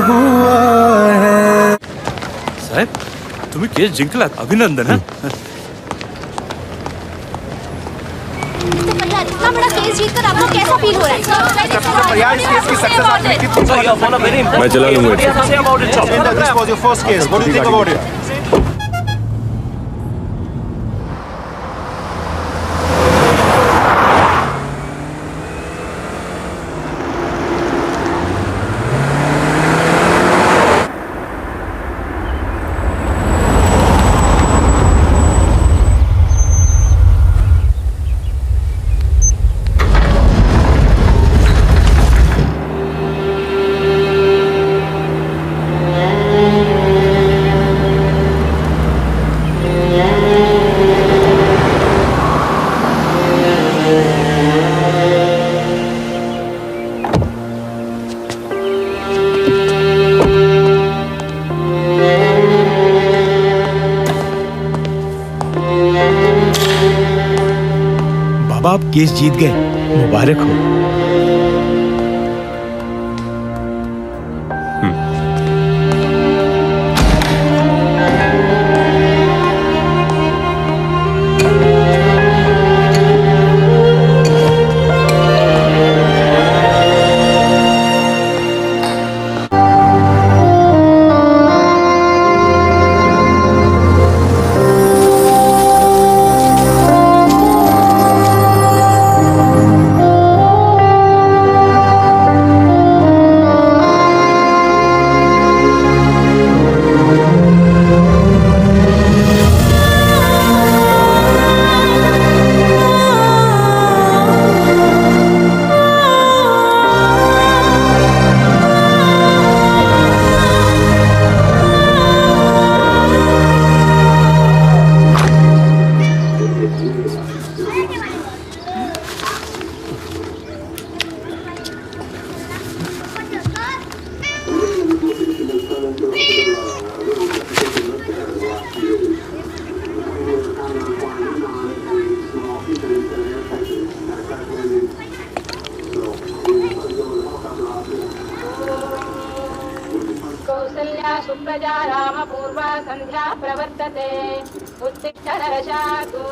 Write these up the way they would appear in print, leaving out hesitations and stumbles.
हुआ है। साहेब तुम्ही केस जिंकलात, अभिनंदन. इतना बड़ा केस जीतकर आपको कैसा फील हो रहा है? मैं चला लूंगा. This was your first case. What do you think about it? बाबा आप केस जीत गए, मुबारक हो.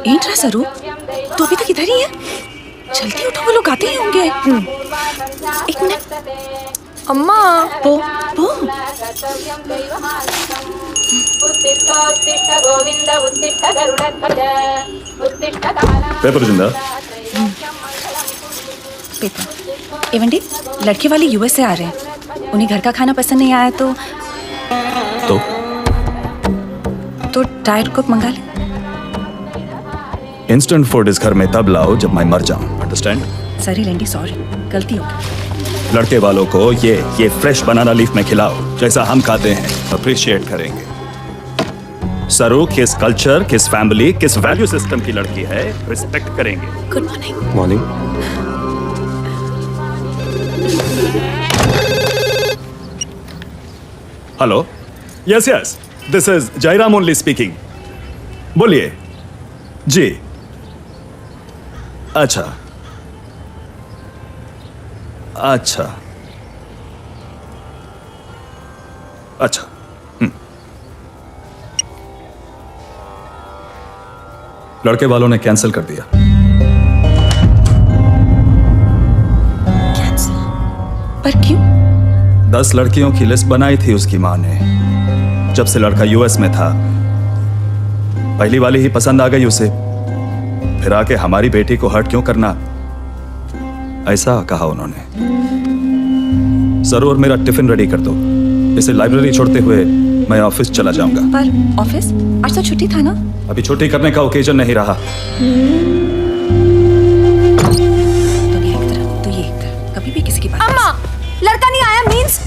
एंट्रा सरू, तो अभी तक इधर ही है? जल्दी उठो, वो लोग आते ही होंगे. एक मिनट. अम्मा वो पेपर जिंदा. पेपर. एवंडी, लड़के वाले यूएस से आ रहे हैं. उन्हें घर का खाना पसंद नहीं आया तो डाइट कुक मंगा ले. इंस्टेंट फूड इस घर में तब लाओ जब मैं मर जाऊं. अंडरस्टैंड? सॉरी लेंडी, सॉरी, गलती हो गई. लड़के वालों को ये फ्रेश बनाना लीफ में खिलाओ जैसा हम खाते हैं. अप्रिशिएट करेंगे. सरू किस कल्चर, किस फैमिली, किस वैल्यू सिस्टम की लड़की है, रिस्पेक्ट करेंगे. Good morning. Morning. Hello. Yes yes, this is Jairam only speaking. बोलिए. जी. अच्छा अच्छा अच्छा. लड़के वालों ने कैंसिल कर दिया. कैंसिल? पर क्यों? 10 लड़कियों की लिस्ट बनाई थी उसकी मां ने. जब से लड़का यूएस में था, पहली वाली ही पसंद आ गई उसे. फिर आके हमारी बेटी को हर्ट क्यों करना, ऐसा कहा उन्होंने. जरूर मेरा टिफिन रेडी कर दो. इसे लाइब्रेरी छोड़ते हुए मैं ऑफिस चला जाऊंगा. पर ऑफिस? आज तो छुट्टी था ना. अभी छुट्टी करने का ओकेजन नहीं रहा. तो ये एक तरफ कभी भी किसी की बात. अम्मा, लड़का नहीं आया मींस?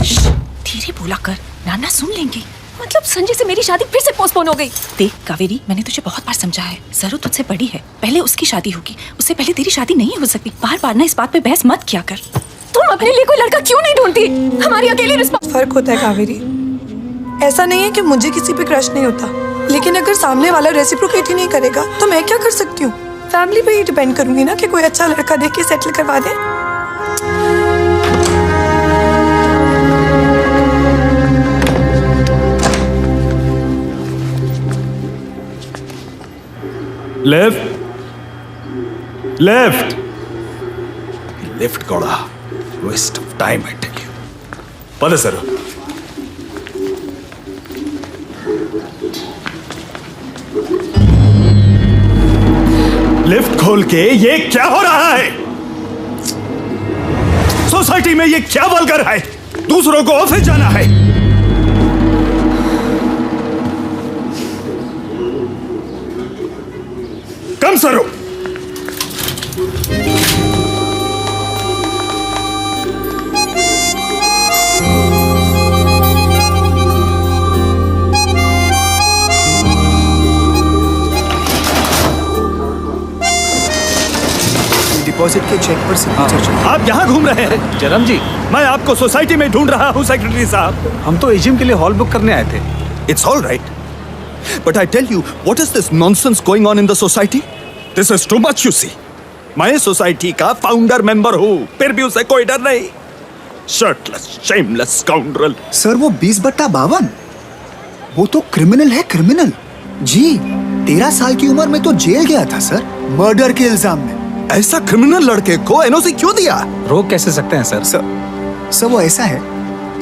धीरे बोला कर, नाना सुन लेंगे. मतलब संजय से मेरी शादी फिर से पोस्टपोन हो गई. देख कावेरी, मैंने तुझे बहुत बार समझाया है, जरूर तुझसे बड़ी है, पहले उसकी शादी होगी, उससे पहले तेरी शादी नहीं हो सकती. बार बार ना इस बात पे बहस मत किया कर. तुम अपने लिए कोई लड़का क्यों नहीं ढूंढती? हमारी अकेली रिस्पॉन्स. फर्क होता है कावेरी. ऐसा नहीं है कि मुझे किसी पे क्रश नहीं होता, लेकिन अगर सामने वाला रेसिप्रोकेट ही नहीं करेगा तो मैं क्या कर सकती हूँ? फैमिली पे ही डिपेंड करूंगी ना कि कोई अच्छा लड़का देख के सेटल करवा दे. Left left left Gowda waste of time I tell you पद सर लिफ्ट खोल के ये क्या हो रहा है सोसाइटी में ये क्या वल्गर है दूसरों को ऑफिस जाना है कम सरो डिपॉजिट के चेक पर सिग्नेचर चाहिए। आप यहाँ घूम रहे हैं जन्म जी, मैं आपको सोसाइटी में ढूंढ रहा हूँ सेक्रेटरी साहब हम तो एजीएम के लिए हॉल बुक करने आए थे। It's all right. But I tell you, what is this nonsense going on in the society? This is too much, you see. मैं सोसाइटी का फाउंडर मेंबर हूँ, फिर भी उसे कोई डर नहीं। Shirtless, shameless scoundrel. सर वो 20/52 वो तो क्रिमिनल है क्रिमिनल जी 13 साल की उम्र में तो जेल गया था सर मर्डर के इल्जाम में ऐसा क्रिमिनल लड़के को एनओसी क्यों दिया? रोक कैसे सकते हैं सर? सर वो ऐसा है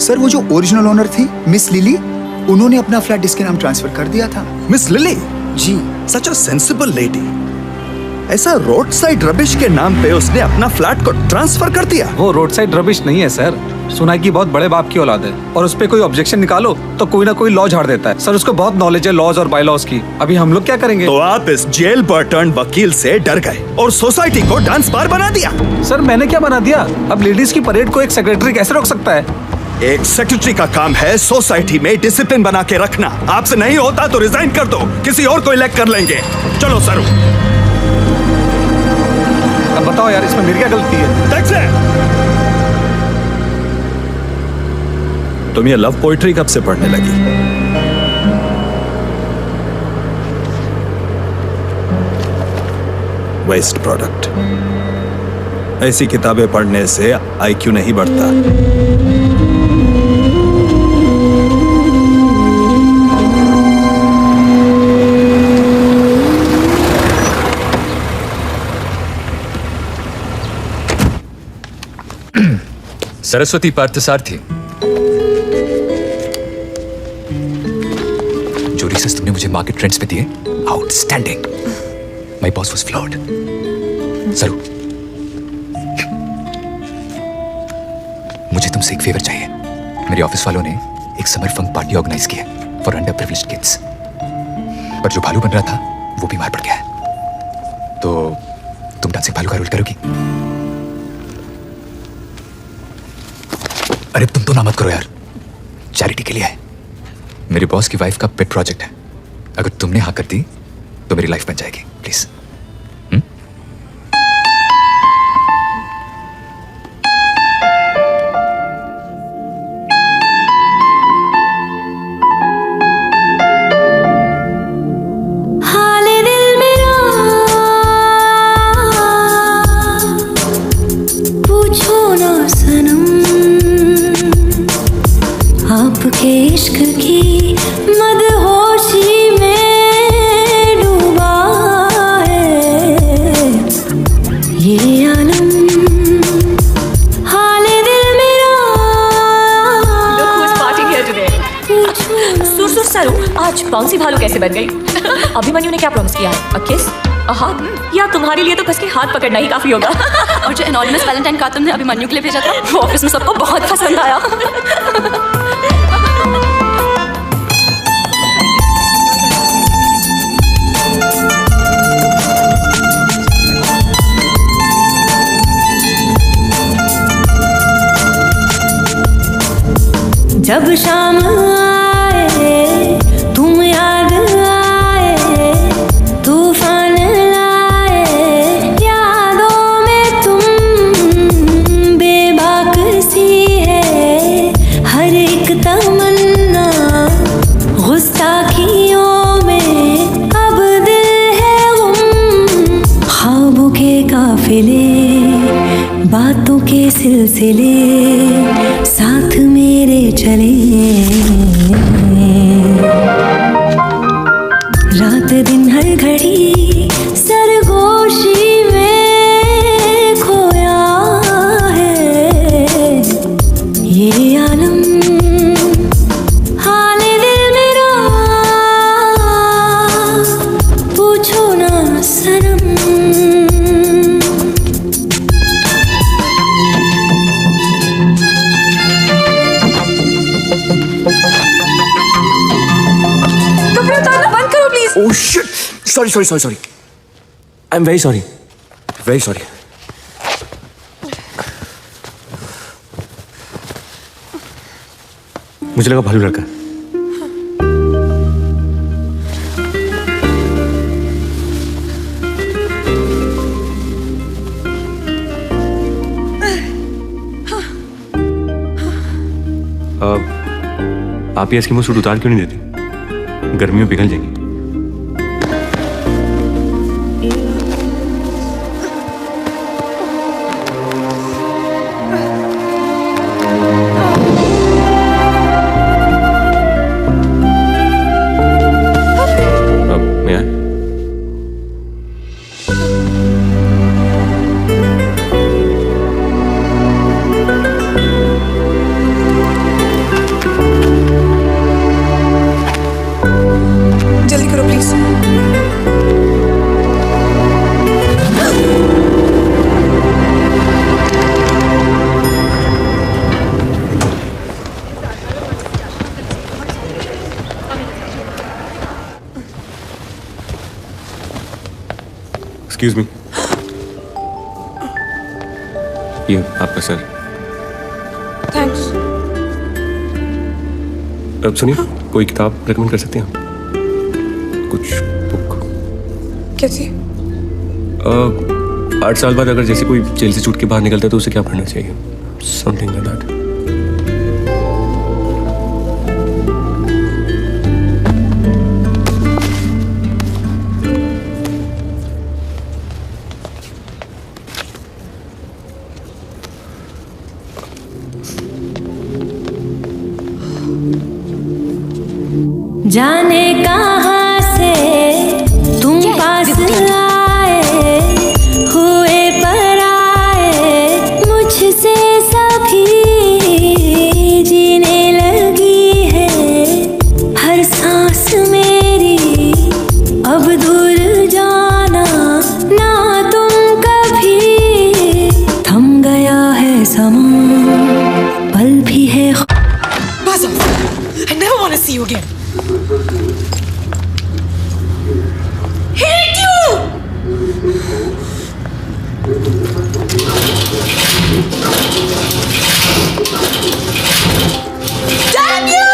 सर वो जो ओरिजिनल ओनर थी मिस लिली उन्होंने अपना फ्लैट इसके नाम ट्रांसफर कर दिया था। Miss Lily ji such a sensible lady ऐसा रोड साइड रबिश के नाम पे उसने अपना फ्लैट को ट्रांसफर कर दिया। वो रोड साइड रबिश नहीं है सर, सुनाई की बहुत बड़े बाप की औलाद है और उस पे कोई ऑब्जेक्शन निकालो तो कोई ना कोई लॉ झाड़ देता है। सर उसको बहुत नॉलेज है लॉज और बाय लॉज की। अभी हम लोग क्या करेंगे? तो आप इस जेल पर टर्न वकील से डर गए और सोसाइटी को डांस बार बना दिया। सर मैंने क्या बना दिया? अब लेडीज की परेड को एक सेक्रेटरी कैसे रोक सकता है? एक सेक्रेटरी का काम है सोसाइटी में डिसिप्लिन बना के रखना। आपसे नहीं होता तो रिजाइन कर दो, किसी और को इलेक्ट कर लेंगे। चलो सर। अब बताओ यार इसमें मेरी क्या गलती है? देख से। तुम ये लव पोइट्री कब से पढ़ने लगी? Waste product. ऐसी किताबें पढ़ने से आईक्यू नहीं बढ़ता। सरस्वती पार्थसारथी, जो रिसर्च तुमने मुझे मार्केट ट्रेंड्स पे दिए, outstanding. My boss was flawed. सरू, मुझे तुमसे एक फेवर चाहिए। मेरे ऑफिस वालों ने एक समर फंक पार्टी ऑर्गेनाइज की है फॉर अंडर प्रिविलेज्ड किड्स, पर जो भालू बन रहा था वो बीमार पड़ गया है। तो तुम डांसिंग भालू का रोल करोगी? अरे तुम तो ना मत करो यार, चैरिटी के लिए है। मेरे बॉस की वाइफ का पेट प्रोजेक्ट है। अगर तुमने हाँ कर दी तो मेरी लाइफ बन जाएगी। प्लीज। आपके इश्क की मदहोशी में डूबा है ये आलम, हाल दिल मेरा। Look who's partying here today. सुर सरू, आज बाउंसी भालू कैसे बन गई? अभिमन्यु ने क्या प्रॉमिस किया है? अ किस, अ हग, या तुम्हारे लिए तो कस के हाथ पकड़ना ही काफी होगा? और जो एनोनिमस वैलेंटाइन कार्ड तुमने अभिमन्यु के लिए भेजा था वो ऑफिस में सबको बहुत पसंद आया। जब शाम आए तुम याद आए, तूफान लाए यादों में तुम, बेबाक सी है हर एक तमन्ना, गुस्ताखियों में अब दिल है गुम, ख्वाबों के काफिले बातों के सिलसिले साथ मेरे चले, रात दिन हर घड़ी सनम, हाल दिल मेरा पूछो ना सनम। कपड़े उतारना बंद करो please. Oh shit! Sorry. I'm very sorry. Very sorry. मुझे लगा भालू लड़का है। आप ये एस्किमो सूट उतार क्यों नहीं देती? गर्मी में पिघल जाएंगी। जल्दी करो प्लीज। एक्सक्यूज मी, ये आपका सर। थैंक्स। अब सुनिए, कोई किताब रेकमेंड कर सकते हैं आप? कुछ बुक। कैसी? 8 साल बाद अगर जैसे कोई जेल से छूट के बाहर निकलता है तो उसे क्या पढ़ना चाहिए? Something like that. जाने कहाँ से तुम पास आए, हुए पराए मुझसे सभी, जीने लगी है हर सांस मेरी, अब दूर जाना ना तुम कभी, थम गया है समा, पल भी है। I never want to see you again. Hate you! Damn you!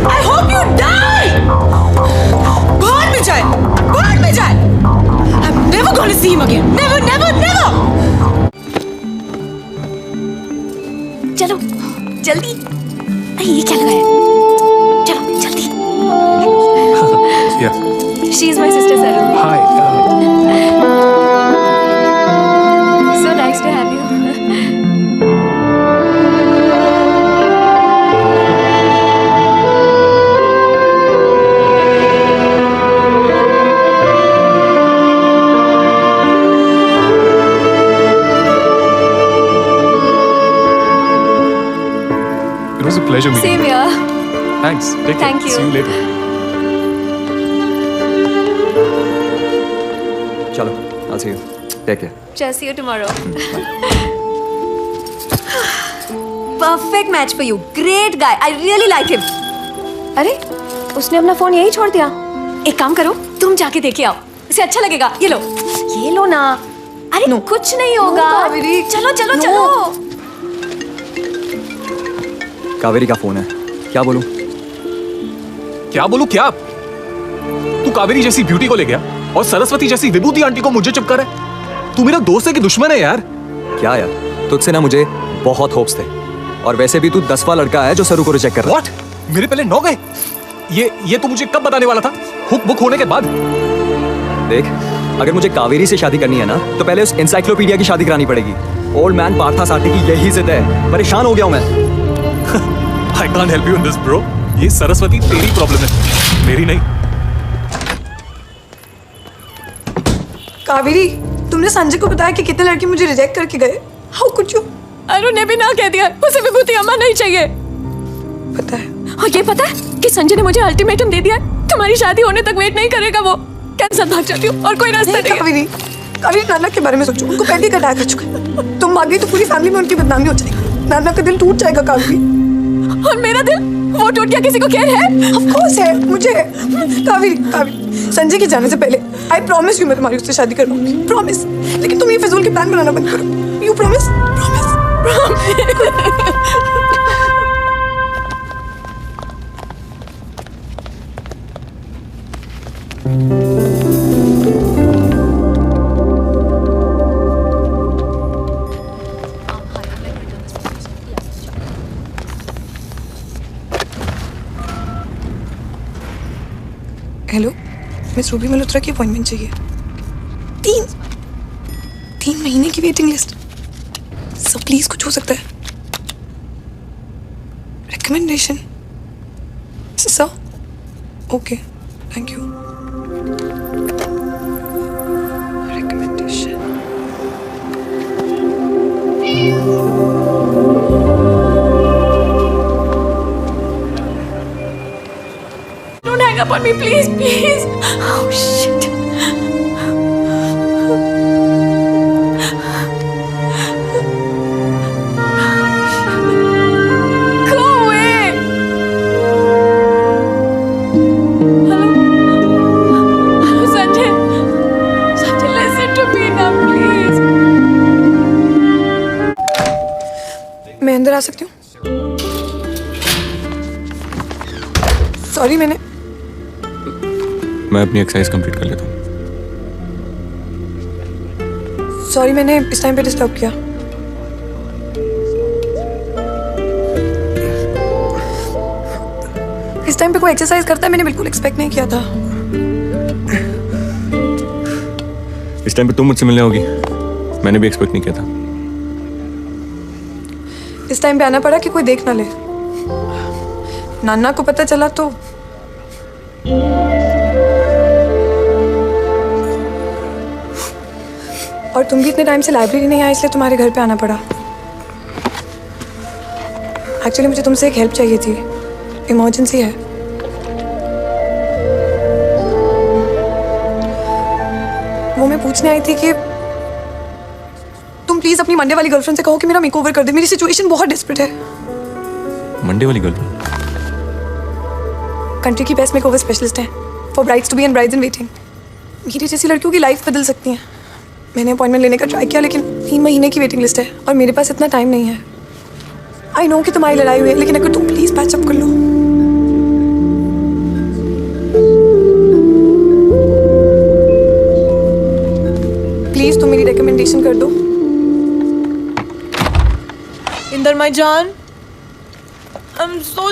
I hope you die! Burn me, Jai! Burn me, Jai! I'm never going to see him again. Never, never, never! चलो जल्दी। ये क्या लगा है? चलो जल्दी। Yeah. She is my sister, Saru. Hi. So nice to have you. It was a pleasure meeting Same you. here. Thanks. Take care. Thank you. See you later. चलो, I'll see you. Take care. Just see you tomorrow. Perfect match for you. Great guy. I really like him. अरे उसने अपना phone यही छोड़ दिया। एक काम करो, तुम जाके देखे आओ, उसे अच्छा लगेगा। ये लो ना। अरे कुछ नहीं होगा। चलो चलो चलो। कावेरी का फोन है, क्या बोलूं? क्या बोलूं क्या? तू कावेरी जैसी ब्यूटी को ले गया और सरस्वती जैसी विभूति आंटी को मुझे चिपका रहा है। तू मेरा दोस्त है कि दुश्मन है यार? क्या यार, तुझसे ना मुझे बहुत होप्स थे, और वैसे भी तू 10वां लड़का है जो सरू को रिजेक्ट कर रहा है। What? मेरे पहले 9 गए? ये तू मुझे कब बताने वाला था? हुक बुक होने के बाद? देख, अगर मुझे कावेरी से शादी करनी है ना, तो पहले उस एनसाइक्लोपीडिया की शादी करानी पड़ेगी। ओल्ड मैन पार्था साठी की यही जिद है। परेशान हो गया हूं मैं। I can't help you in this, bro. ये सरस्वती तेरी प्रॉब्लम है, मेरी नहीं। कावेरी, तुमने संजय को बताया कि कितने लड़के मुझे रिजेक्ट करके गए? How could you? अरुण ने भी ना कह दिया, उसे विभूति अम्मा नहीं चाहिए। पता है। और ये पता है कि संजय ने मुझे अल्टीमेटम दे दिया, तुम्हारी शादी होने तक वेट नहीं करेगा वो। कैंसर भाग जाती हूँ और कोई रास्ता नहीं। कावेरी, कावेरी नाना के बारे में सोचो, उनको पहले ही अटैक कर चुका है। तुम भाग गई तो पूरी फैमिली में उनकी बदनामी हो जाएगी। नाना का दिल टूट जाएगा कावेरी। और मेरा दिल, वो टूट गया, किसी को केयर है? ऑफ कोर्स है, मुझे। कावेरी, कावेरी, संजय के जाने से पहले आई प्रॉमिस यू मैं तुम्हारी उससे शादी करवाऊंगी, प्रॉमिस। लेकिन तुम ये फिजूल के प्लान बनाना बंद करो। You promise? Promise, promise. Hello, miss Ruby Malhotra की अपॉइंटमेंट चाहिए। 3 महीने की वेटिंग लिस्ट। सो प्लीज कुछ हो सकता है। Recommendation sir? Okay, thank you. Recommendation. Don't hang up on me, please, please. Oh shit. Go away. Hello, hello, Sanjay. Sanjay, listen to me now, please. मैं अंदर आ सकती हूँ? सॉरी, मैंने मैं अपनी एक्सरसाइज कंप्लीट कर लेता हूँ। सॉरी, मैंने इस टाइम पे डिस्टर्ब किया। इस टाइम पे कोई एक्सरसाइज करता है, मैंने बिल्कुल एक्सपेक्ट नहीं किया था। इस टाइम पे तुम मुझसे मिलने होगी, मैंने भी एक्सपेक्ट नहीं किया था। इस टाइम पे आना पड़ा कि कोई देख ना ले। नाना को पता चला तो और तुम भी इतने टाइम से लाइब्रेरी नहीं आए, इसलिए तुम्हारे घर पे आना पड़ा। एक्चुअली मुझे तुमसे एक हेल्प चाहिए थी, इमरजेंसी है। वो मैं पूछने आई थी कि तुम प्लीज अपनी मंडे वाली गर्लफ्रेंड से कहो कि मेरा मेकओवर कर दे। मेरी सिचुएशन बहुत डेस्परेट है। मंडे वाली गर्लफ्रेंड कंट्री की बेस्ट मेकओवर स्पेशलिस्ट है for brides to be and brides in waiting. मेरी जैसी लड़कियों की लाइफ बदल सकती है। मैंने अपॉइंटमेंट लेने का ट्राई किया, लेकिन 3 महीने की वेटिंग लिस्ट है और मेरे पास इतना टाइम नहीं है। आई नो कि तुम्हारी लड़ाई हुई है, लेकिन अगर तुम प्लीज पैचअप कर लो। प्लीज तुम मेरी रिकमेंडेशन कर दो। इंदर माई जान, आई एम सो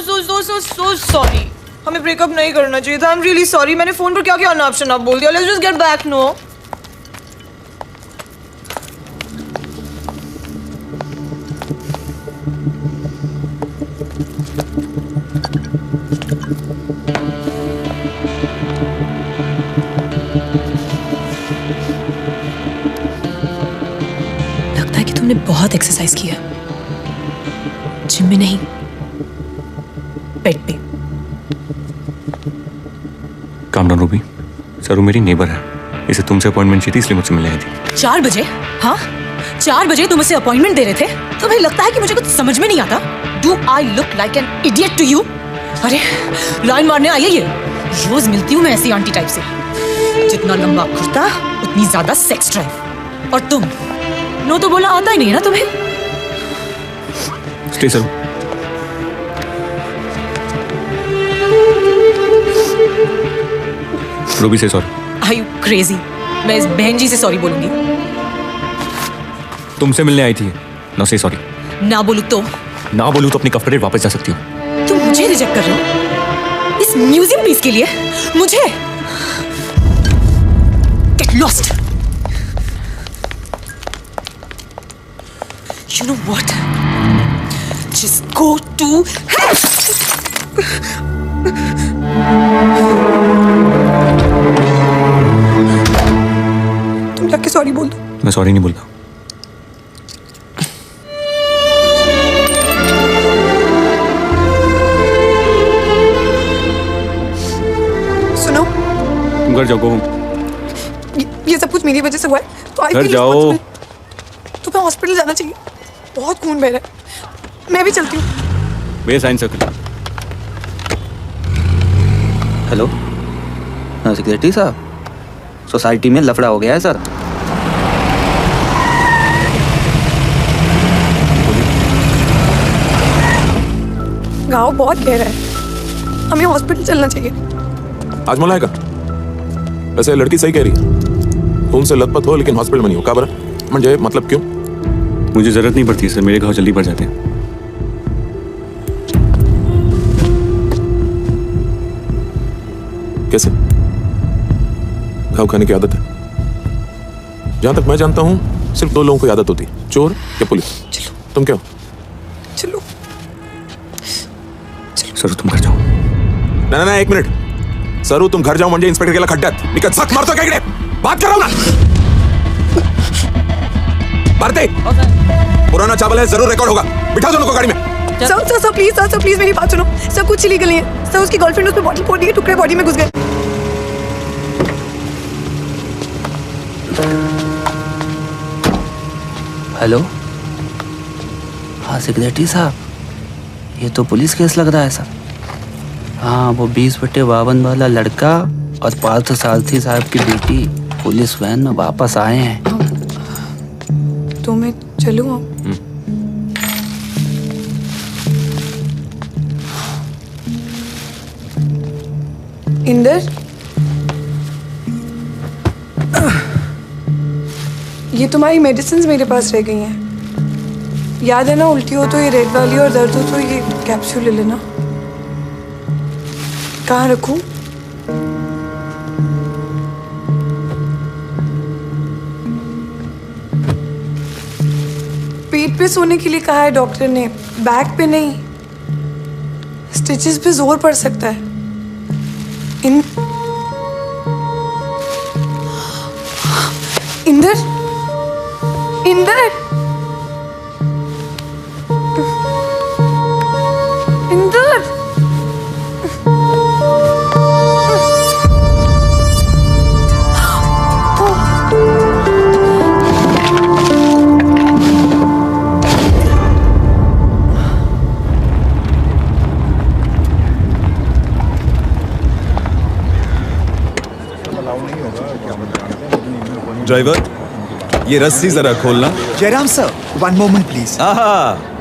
सॉरी। हमें ब्रेकअप नहीं करना चाहिए था। I am really sorry. मैंने फोन पर क्या क्या ऑप्शन आप बोल दिया। Let's just get back. No, लगता है कि तुमने बहुत एक्सरसाइज किया, जिम में नहीं, बेड पे। काम डाउन रूबी, सरू मेरी नेबर है, इसे तुमसे अपॉइंटमेंट चाहिए थी, इसलिए मुझसे मिलने आई थी। 4 बजे? हाँ, 4 बजे तुम उसे अपॉइंटमेंट दे रहे थे? तुम्हें लगता है कि मुझे कुछ समझ में नहीं आता? Do I look like an idiot to you? अरे लाइन मारने आई है ये। रोज मिलती हूँ मैं ऐसी आंटी टाइप से। जितना लंबा कुर्ता उतनी ज्यादा सेक्स ड्राइव। और तुम नो तो बोला आता ही नहीं है ना तुम्हें। स्टे सरू। रूबी से सॉरी। Are you crazy? मैं इस बहन जी से सॉरी बोलूंगी। तुमसे मिलने आई थी, नो से सॉरी। ना बोलू तो? ना बोलूं तो अपनी कफ्टर वापस जा सकती हो। तुम मुझे रिजेक्ट कर रहे हो इस म्यूजियम पीस के लिए? मुझे? Get lost. You know what? Just go to hell. तुम जाके सॉरी बोल दो। मैं सॉरी नहीं बोलता। तुम घर जाओ, go home। ये सब कुछ मेरी वजह से हुआ है, तो आई घर जाओ। तुम्हें हॉस्पिटल जाना चाहिए, बहुत खून बह रहा है। मैं भी चलती हूँ। Sign secretary. हेलो, सेक्रेटरी साहब, सोसाइटी में लफड़ा हो गया है सर। गाँव बहुत गहरा है, हमें हॉस्पिटल चलना चाहिए। आज मलाएगा। वैसे लड़की सही कह रही है, खून से लथपथ हो लेकिन हॉस्पिटल में नहीं हो। का बरं? म्हणजे मतलब क्यों? मुझे जरूरत नहीं पड़ती सर, मेरे घाव जल्दी भर जाते हैं। कैसे? घाव खाने की आदत है? जहां तक मैं जानता हूं सिर्फ 2 लोगों को आदत होती है, चोर या पुलिस। चलो। तुम क्या हो? चलो। सर तुम घर जाओ। ना 1 मिनिट। सरू तुम घर जाओ म्हणजे इंस्पेक्टर केला खड्ड्यात निकट झक मारतो काय इकडे? बात करो ना। भारती, पुराना चावल है, जरूर रिकॉर्ड होगा। बिठा दो उनको गाड़ी में। सर प्लीज मेरी बात सुनो। सर कुछ इलीगल नहीं है सर, उसकी गर्लफ्रेंड उस पे बॉटल फोड़ दी, टुकड़े बॉडी में घुस गए। हेलो, हाँ सेक्रेटरी साहब, ये तो पुलिस केस लग रहा है सर। हाँ, वो 20/52 वाला लड़का और 5 सारथी साहब की बेटी पुलिस वैन में वापस आए हैं। तो मैं चलूँ? इंदर, ये तुम्हारी मेडिसिन मेरे पास रह गई हैं। याद है ना, उल्टी हो तो ये रेड वाली और दर्द हो तो ये कैप्सूल ले लेना। कहाँ रखूं? पेट पे सोने के लिए कहा है डॉक्टर ने, बैक पे नहीं। स्टिचेस पे जोर पड़ सकता है। इंदर, इंदर, इंदर। ड्राइवर, ये रस्सी जरा खोलना। Jairam sir, 1 moment please.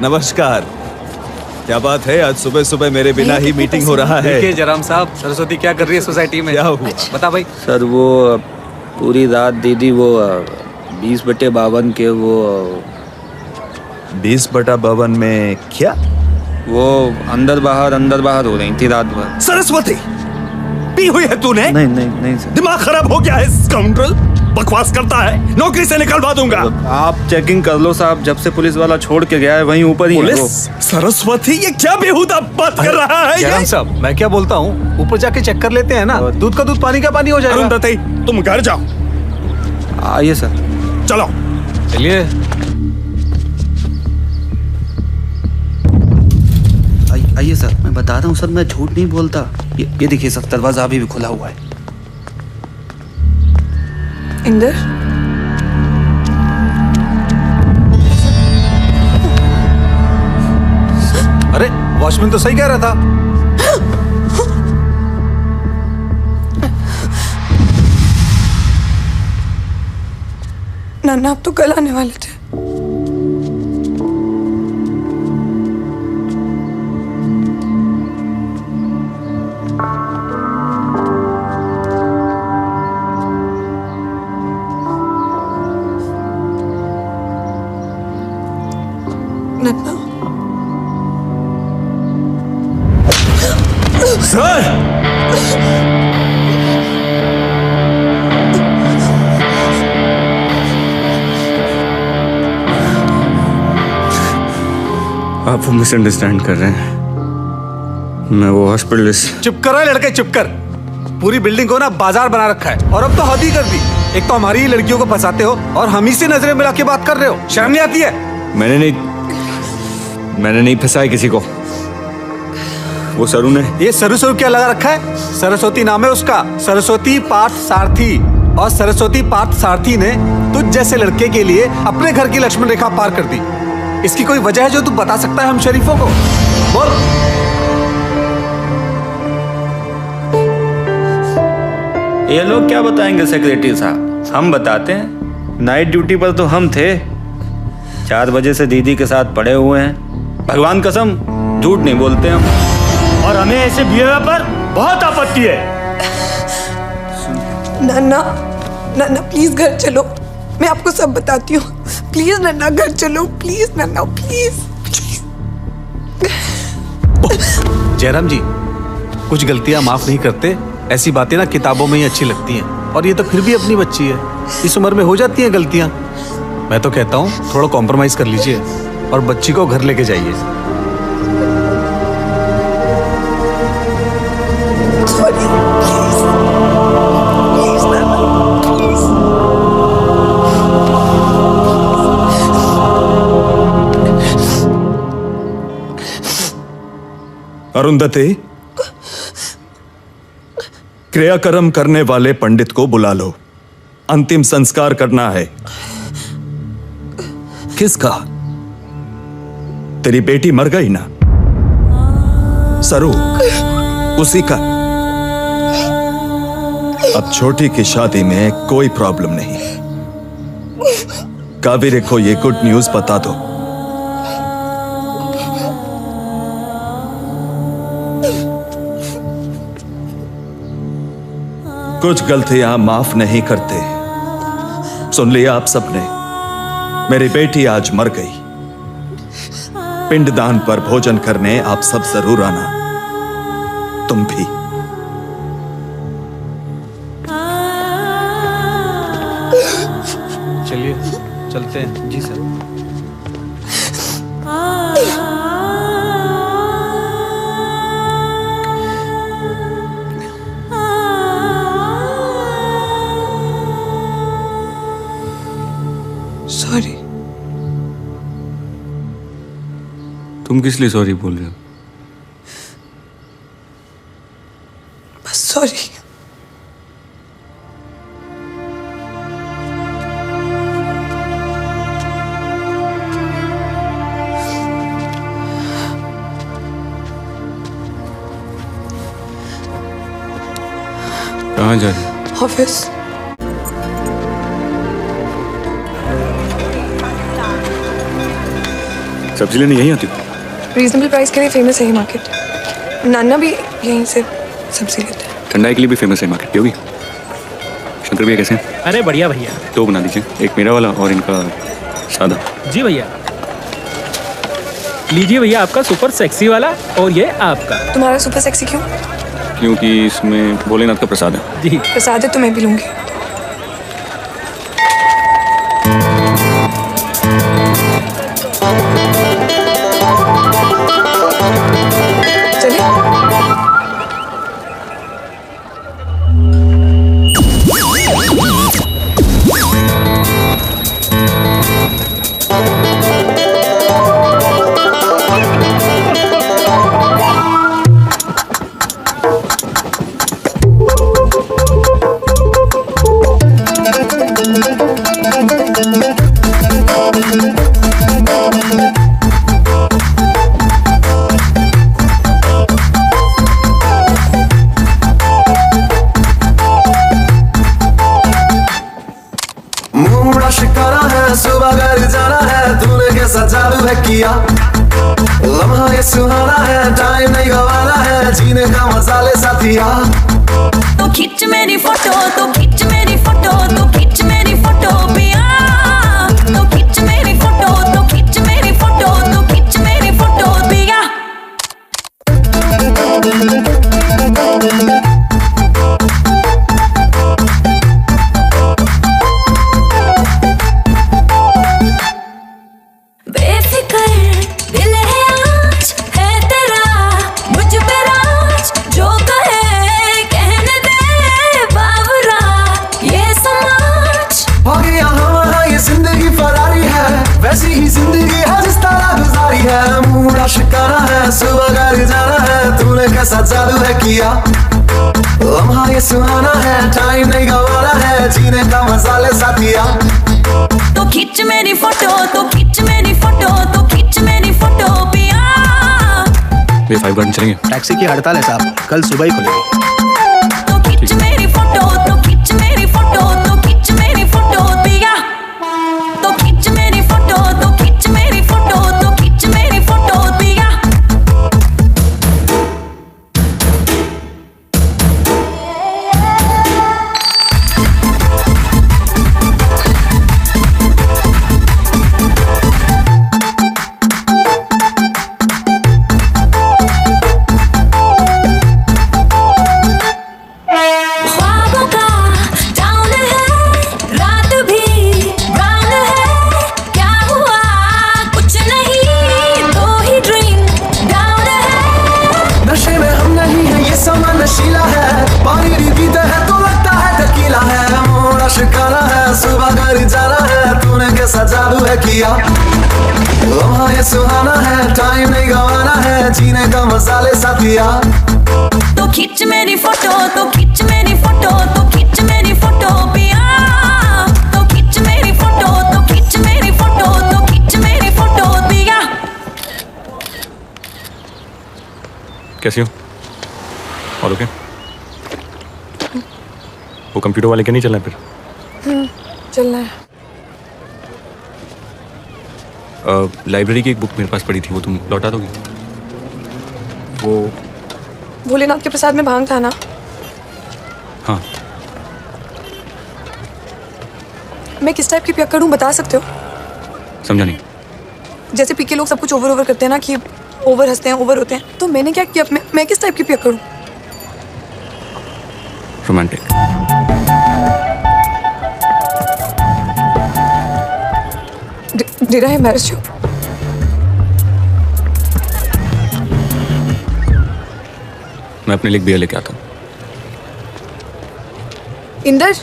नमस्कार। क्या बात है, आज सुबह सुबह मेरे बिना ही मीटिंग हो रहा है। देखिए जयराम साहब, सरस्वती क्या कर रही है सोसाइटी में? क्या हुआ? बता भाई। सर वो पूरी रात दीदी वो 20/52 के वो 20/52 में क्या? वो अंदर बाहर हो रही थी रात भर। सरस्वती, पी हुई है तूने? नहीं सर। दिमाग खराब हो गया है स्काउंड्रल, बकवास करता है, नौकरी से निकलवा दूंगा। आप चेकिंग कर लो साहब, जब से पुलिस वाला छोड़ के गया है वहीं ऊपर ही है वो। सरस्वती, ये क्या बेहुदा बात कर रहा है? जयराम साहब, मैं क्या बोलता हूँ, ऊपर जाके चेक कर लेते हैं ना। दूध का दूध, पानी का पानी हो जाएगा। अरुंधति, तुम घर जाओ। आइए सर। चलो चलिए। आइए सर, मैं बता रहा हूँ सर, मैं झूठ नहीं बोलता। ये देखिए सर, दरवाजा अभी भी खुला हुआ है। इंदर, अरे वॉचमैन तो सही कह रहा था। नाना अब तो कल आने वाले थे। नन्ना, सर, आप वो मिसअंडरस्टैंड कर रहे हैं। मैं वो हॉस्पिटलिस्ट। चुप करो लड़के, चुप कर। पूरी बिल्डिंग को ना बाजार बना रखा है, और अब तो हद ही कर दी। एक तो हमारी ही लड़कियों को फंसाते हो और हम ही से नजरें मिला के बात कर रहे हो। शर्म नहीं आती है? मैंने नहीं फंसाया किसी को। वो सरू ने ये सरू क्या लगा रखा है? सरस्वती नाम है उसका, सरस्वती पार्थ सारथी। और सरस्वती पार्थ सारथी ने तुझ जैसे लड़के के लिए अपने घर की लक्ष्मण रेखा पार कर दी। इसकी कोई वजह है जो तू बता सकता है हम शरीफों को? बोल। ये लोग क्या बताएंगे सेक्रेटरी साहब, हम बताते हैं। नाइट ड्यूटी पर तो हम थे, 4 बजे से दीदी के साथ पड़े हुए हैं। भगवान कसम झूठ नहीं बोलते हम, और हमें ऐसे बिहेवियर पर बहुत आपत्ति है। नन्ना नन्ना प्लीज घर चलो, मैं आपको सब बताती हूँ। प्लीज नन्ना घर चलो, प्लीज नन्ना प्लीज। जयराम जी, कुछ गलतियां माफ नहीं करते। ऐसी बातें ना किताबों में ही अच्छी लगती हैं, और ये तो फिर भी अपनी बच्ची है, इस उम्र में हो जाती हैं गलतियां। मैं तो कहता हूँ थोड़ा कॉम्प्रोमाइज कर लीजिए और बच्ची को घर लेके जाइए। अरुंधति, क्रियाकर्म करने वाले पंडित को बुला लो, अंतिम संस्कार करना है। किसका? तेरी बेटी मर गई ना, सरू, उसी का। अब छोटी की शादी में कोई प्रॉब्लम नहीं। कावेरी को ये गुड न्यूज बता दो। कुछ गलतियां माफ नहीं करते। सुन लिया आप सबने, मेरी बेटी आज मर गई। पिंडदान पर भोजन करने आप सब जरूर आना, तुम भी। चलिए चलते हैं। जी सर। सॉरी। तुम किस लिए सॉरी बोल रहे हो? बस सॉरी। कहाँ जा रहे हो? ऑफिस। सब्जी लेने यहीं आती हो? रीजनेबल प्राइस के लिए फेमस है ये मार्केट। नाना भी यहीं से सब्जी लेते हैं। ठंडाई के लिए भी फेमस है मार्केट। पियोगी? शंकर भैया कैसे हैं? अरे बढ़िया भैया। 2 बना दीजिए, एक मेरा वाला और इनका सादा। जी भैया। लीजिए भैया आपका सुपर सेक्सी वाला, और ये आपका। तुम्हारा सुपर सेक्सी क्यों? क्योंकि इसमें भोलेनाथ का प्रसाद है। जी प्रसाद है तो मैं भी लूंगी। शिकारा है, सुबह घर जाना है, तूने कैसा जादू है किया। लम्हा ये सुहाना है, टाइम नहीं गवाना है, जीने का मजा ले साथिया। तो खींच मेरी फोटो, तो खींच मेरी फोटो, तो खींच मेरी फोटो पिया। तो खींच मेरी फोटो, तो खींच मेरी फोटो, तो खींच मेरी फोटो पिया। ऐसी ही जिंदगी है जिस तरह गुजारी है। मूड शिकारा है, सुबह घर जाना है, तूने कैसा जादू है किया। लम्हा ये सुहाना है, टाइम नहीं गवाना है, जीने का मजा ले साथिया। तो खींच मेरी फोटो, तो खींच मेरी फोटो, तो खींच मेरी फोटो पिया। ये 5 गार्डन चलेंगे? टैक्सी की हड़ताल है साहब, कल सुबह ही खुलेगी। तो खींच मेरी फोटो, तो खींच मेरी फोटो, तो खींच मेरी फोटो पिया। तो खींच मेरी फोटो, तो खींच मेरी फोटो, तो खींच मेरी फोटो पिया। ख्वाबों का टाउन है, रात भी ब्राउन है। क्या हुआ कुछ नहीं, दो ही ड्रिंक डाउन है। नशे में हम नहीं है, ये समा नशीला है, पानी भी पीते हैं तो लगता है टकीला है। मोड़ा शिकारा है, सुबह घर जाना है, तूने कैसा जादू है किया। लम्हा ये सुहाना है, टाइम नहीं गवाना है, जीने का मजा ले साथिया। तो खींच मेरी फोटो, तो खींच मेरी फोटो, तो खींच मेरी फोटो पिया। तो खींच मेरी फोटो, तो खींच मेरी फोटो, तो खींच मेरी फोटो पिया। कैसी हो? और ओके? वो कंप्यूटर वाले के नहीं चलना फिर? चलना है। लाइब्रेरी की एक बुक मेरे पास पड़ी थी, वो तुम लौटा दोगी? वो भोलेनाथ के प्रसाद में भांग था ना? हाँ। मैं किस टाइप की पियक्कड़ हूँ बता सकते हो? समझा नहीं। जैसे पी के लोग सब कुछ ओवर करते हैं ना, कि ओवर हंसते हैं, ओवर होते हैं, तो मैंने क्या किया? मैं किस टाइप की पियक्कड़ हूँ? Romantic. Did I embarrass you? मैं अपने लिए बियर लेके आता हूँ। इंदर,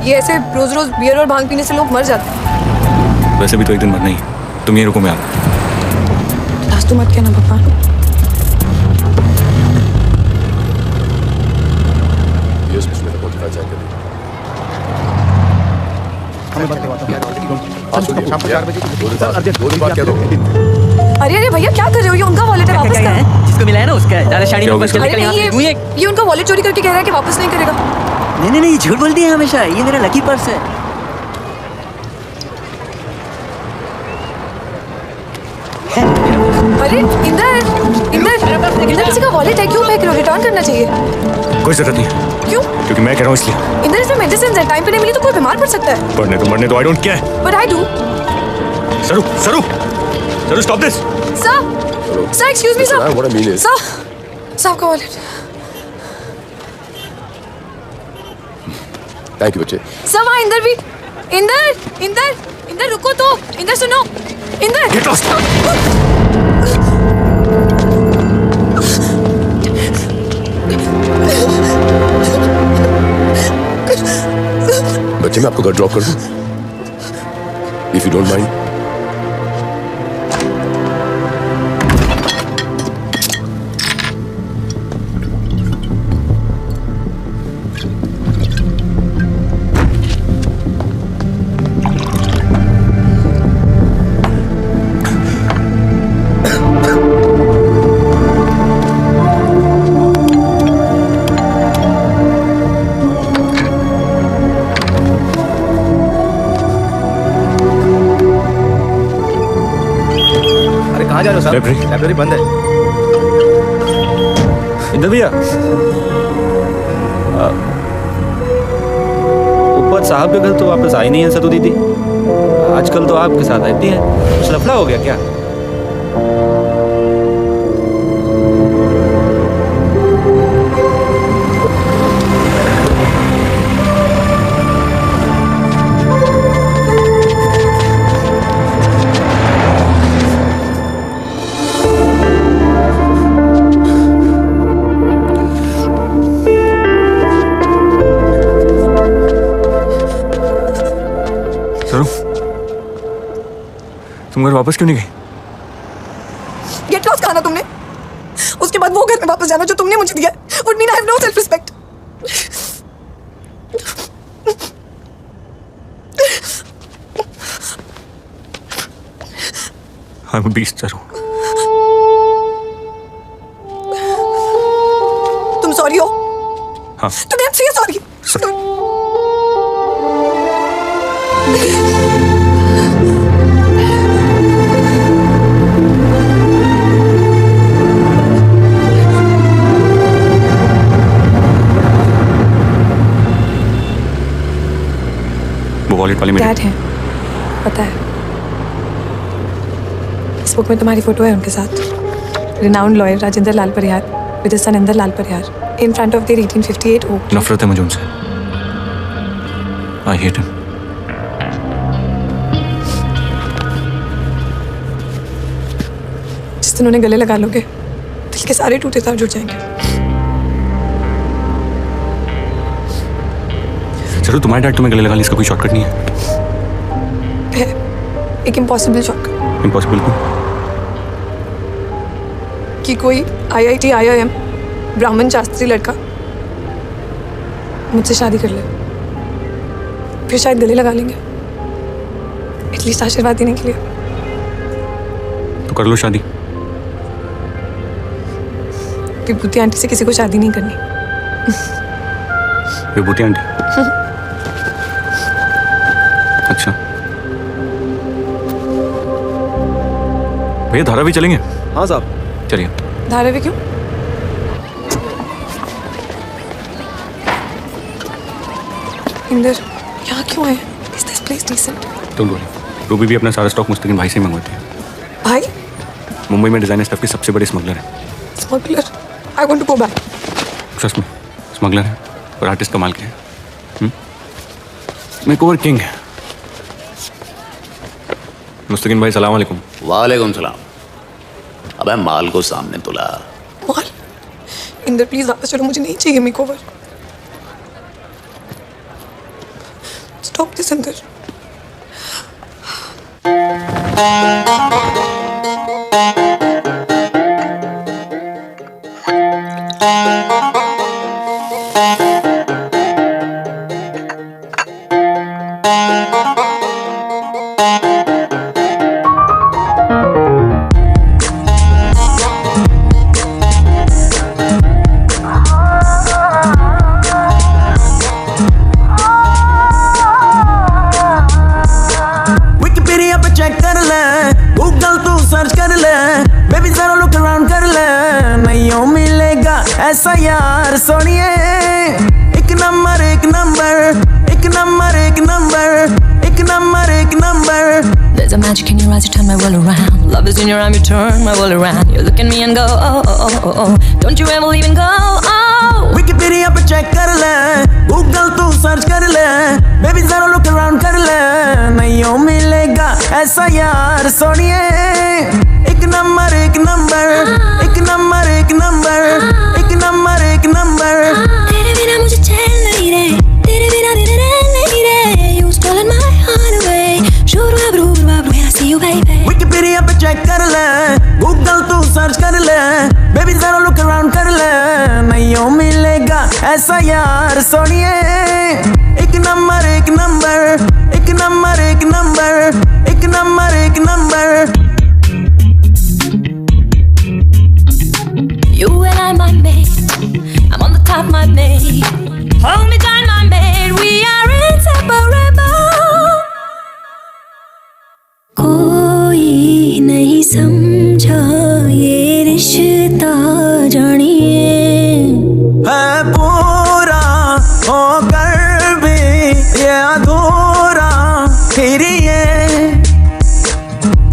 ये ऐसे रोज रोज बियर और भांग पीने से लोग मर जाते हैं। वैसे भी तो एक दिन मरना ही है। तुम ये रुको, मैं आता। आज तू मत कहना भगवान। अरे अरे भैया क्या कर रहे हो? ये उनका वॉलेट है, वापस कर। जिसको मिला है ना उसका ज्यादा शादी में बस अरे नहीं, ये उनका वॉलेट चोरी करके कह रहा है कि वापस नहीं करेगा। नहीं नहीं, झूठ बोलती है हमेशा, ये मेरा लकी पर्स है। अरे इंदर, इंदर किसी का वॉलेट है, क्यों फेंक रहे हो? रिटर्न करना चाहिए। कोई जरूरत नहीं। क्यों? क्योंकि मैं कह रहा हूँ इसलिए। इंदर इसमें मेडिसिन है, टाइम पे नहीं मिली तो कोई बीमार पड़ सकता है। पढ़ने तो मरने तो I don't care. But I do. सरू सरू सरू stop this. Sir excuse me sir. Sir आपका वॉलेट। थैंक यू बच्चे। सर वहाँ इंदर भी। इंदर इंदर इंदर रुको तो। इंदर सुनो। Inder get lost. बच्चे मैं आपको घर ड्रॉप कर दूं? If you don't mind. Library बंद है। इंदर भैया, ऊपर साहब के घर तो वापस आई नहीं है सतू दीदी। आजकल तो आपके साथ रहती हैं। कुछ लफड़ा हो गया क्या? तुम घर वापस क्यों नहीं गई? गेट लॉस खाना तुमने? उसके उसके बाद वो घर में वापस जाना जो तुमने मुझे दिया would mean I have no self respect. I'm a beast, Charu. तुम सॉरी हो? हाँ. तो then say sorry. वो वॉलेट वाले मेरे डैड हैं, पता है। इस बुक में तुम्हारी फोटो है उनके साथ। Renowned lawyer Rajendra Lal Parihar with his son Indar Lal Parihar in front of their 1858 oak. नफरत है मुझे उनसे। I hate him. जिस दिन उन्हें गले लगा लोगे दिल के सारे टूटे तार जुड़ जाएंगे। चलो तुम्हारे डैड तुम्हें गले लगा ली, इसका कोई शॉर्टकट नहीं है। एक इम्पॉसिबल शॉर्टकट इम्पॉसिबल क्यों? कि कोई IIT IIM ब्राह्मण शास्त्री लड़का मुझसे शादी कर ले, फिर शायद गले लगा लेंगे, एटलीस्ट आशीर्वाद देने के लिए। तो कर लो शादी। विभूति आंटी से किसी को शादी नहीं करनी। विभूति आंटी? अच्छा भैया धारावी चलेंगे? हाँ साहब चलिए। धारावी क्यों? इंदर यहाँ क्यों है? Is this place decent? Don't worry, Ruby भी अपना सारा स्टॉक मुस्तकिन भाई से ही मंगवाती है। भाई? मुंबई में डिजाइनर स्टफ की सबसे बड़ी स्मगलर है। Smuggler? I want to go back. Trust में, स्मगलर है और आर्टिस्ट कमाल के हैं। मेकओवर किंग है। मुस्तकिन भाई सलाम अलैकुम। वालेकुम सलाम। अबे माल को सामने तुला। माल? इंदर प्लीज वापस चलो, मुझे नहीं चाहिए makeover. Stop this Inder. Wikipedia पे चेक कर ले, गूगल तू सर्च कर ले, बेबी जरा लुक अराउंड कर ले, नहीं मिलेगा ऐसा यार सोनिए। एक नंबर एक नंबर एक नंबर एक नंबर एक नंबर एक number. There's a magic in your eyes, you turn my world around. Love is in your arm, you turn my world around. You look at me and go, oh, oh, oh, oh, oh. Don't you ever leave and go, oh. Wikipedia पे check कर ले, Google तू search कर ले, baby जरा look around कर ले, नहीं मिलेगा ऐसा यार सोनिए। एक नंबर एक नंबर एक नंबर एक नंबर एक नंबर एक नंबर। तेरे बिना मुझे चैन नहीं रे, तेरे बिना दिन रैन नहीं रे। You stolen my heart away. Shuru abru when I see you baby. Wikipedia पे चेक कर ले, गूगल तू सर्च कर ले, बेबी जरा लुक अराउंड कर ले, नहीं मिलेगा ऐसा यार सोनिए। एक नंबर एक नंबर एक नंबर एक नंबर एक नंबर एक number. You and I, my mate. I'm on the top, my mate. Hold me down, my mate. We are inseparable. कोई नहीं समझा ये रिश्ता जानिए। है पूरा होकर भी ये अधूरा फिर ये।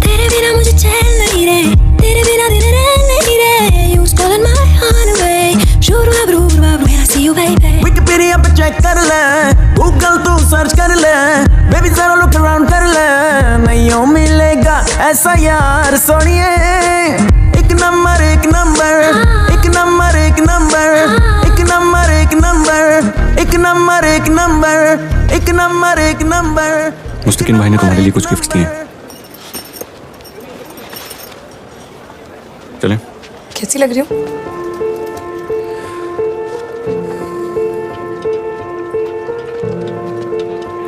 तेरे बिना मुझे चैन नहीं रे, तेरे बिना दिन रैन नहीं रे। You stolen my heart away. Shuru abru when I see you baby. Wikipedia पे चेक कर ले, गूगल तू सर्च कर ले, बेबी जरा लुक अराउंड कर ले, नहीं मिलेगा ऐसा यार सोनिए। एक नंबर एक नंबर एक नंबर एक नंबर एक नंबर एक नंबर एक नंबर एक नंबर एक नंबर एक नंबर। मुस्तकिन भाई ने तुम्हारे लिए कुछ गिफ्ट दिए। चलें? कैसी लग रही हूँ?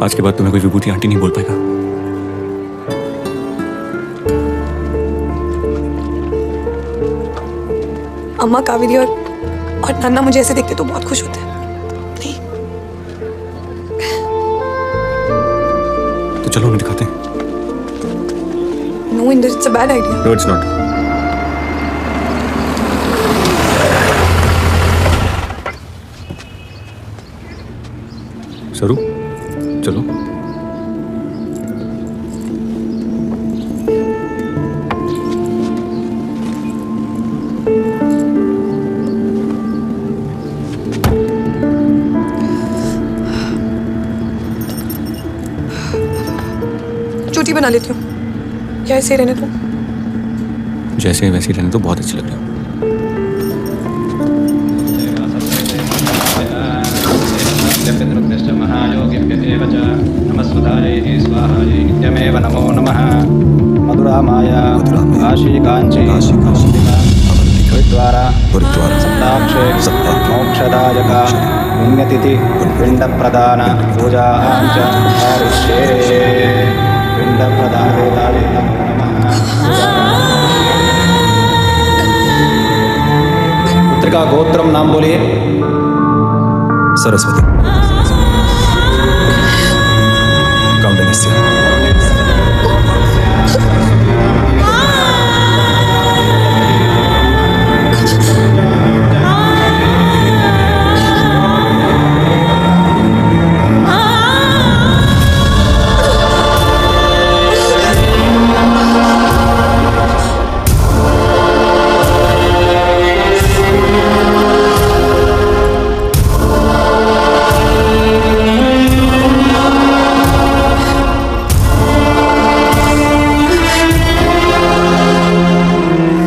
आज के बाद तुम्हें कोई विभूति आंटी नहीं बोल पाएगा। अम्मा, कावेरी और नाना मुझे ऐसे देखते तो बहुत खुश होते हैं। तो चलो उन्हें दिखाते हैं। No, Inder, it's a bad idea. No, it's not. सरू, चलो। चोटी बना लेती हूँ या ऐसे रहने दो? जैसे वैसे रहने तो बहुत अच्छी लग रही है। नित्यमेव नमो नमः। मधुरामाया काशी हरिद्वारा सप्ताक्षे मोक्षदायका पुण्यतिथि पिण्डप्रदान पूजा च हरिष्ये। पिण्डप्रदाने पुत्रिका गोत्रम नाम बोलिए। सरस्वती। कौंडिन्यस्य।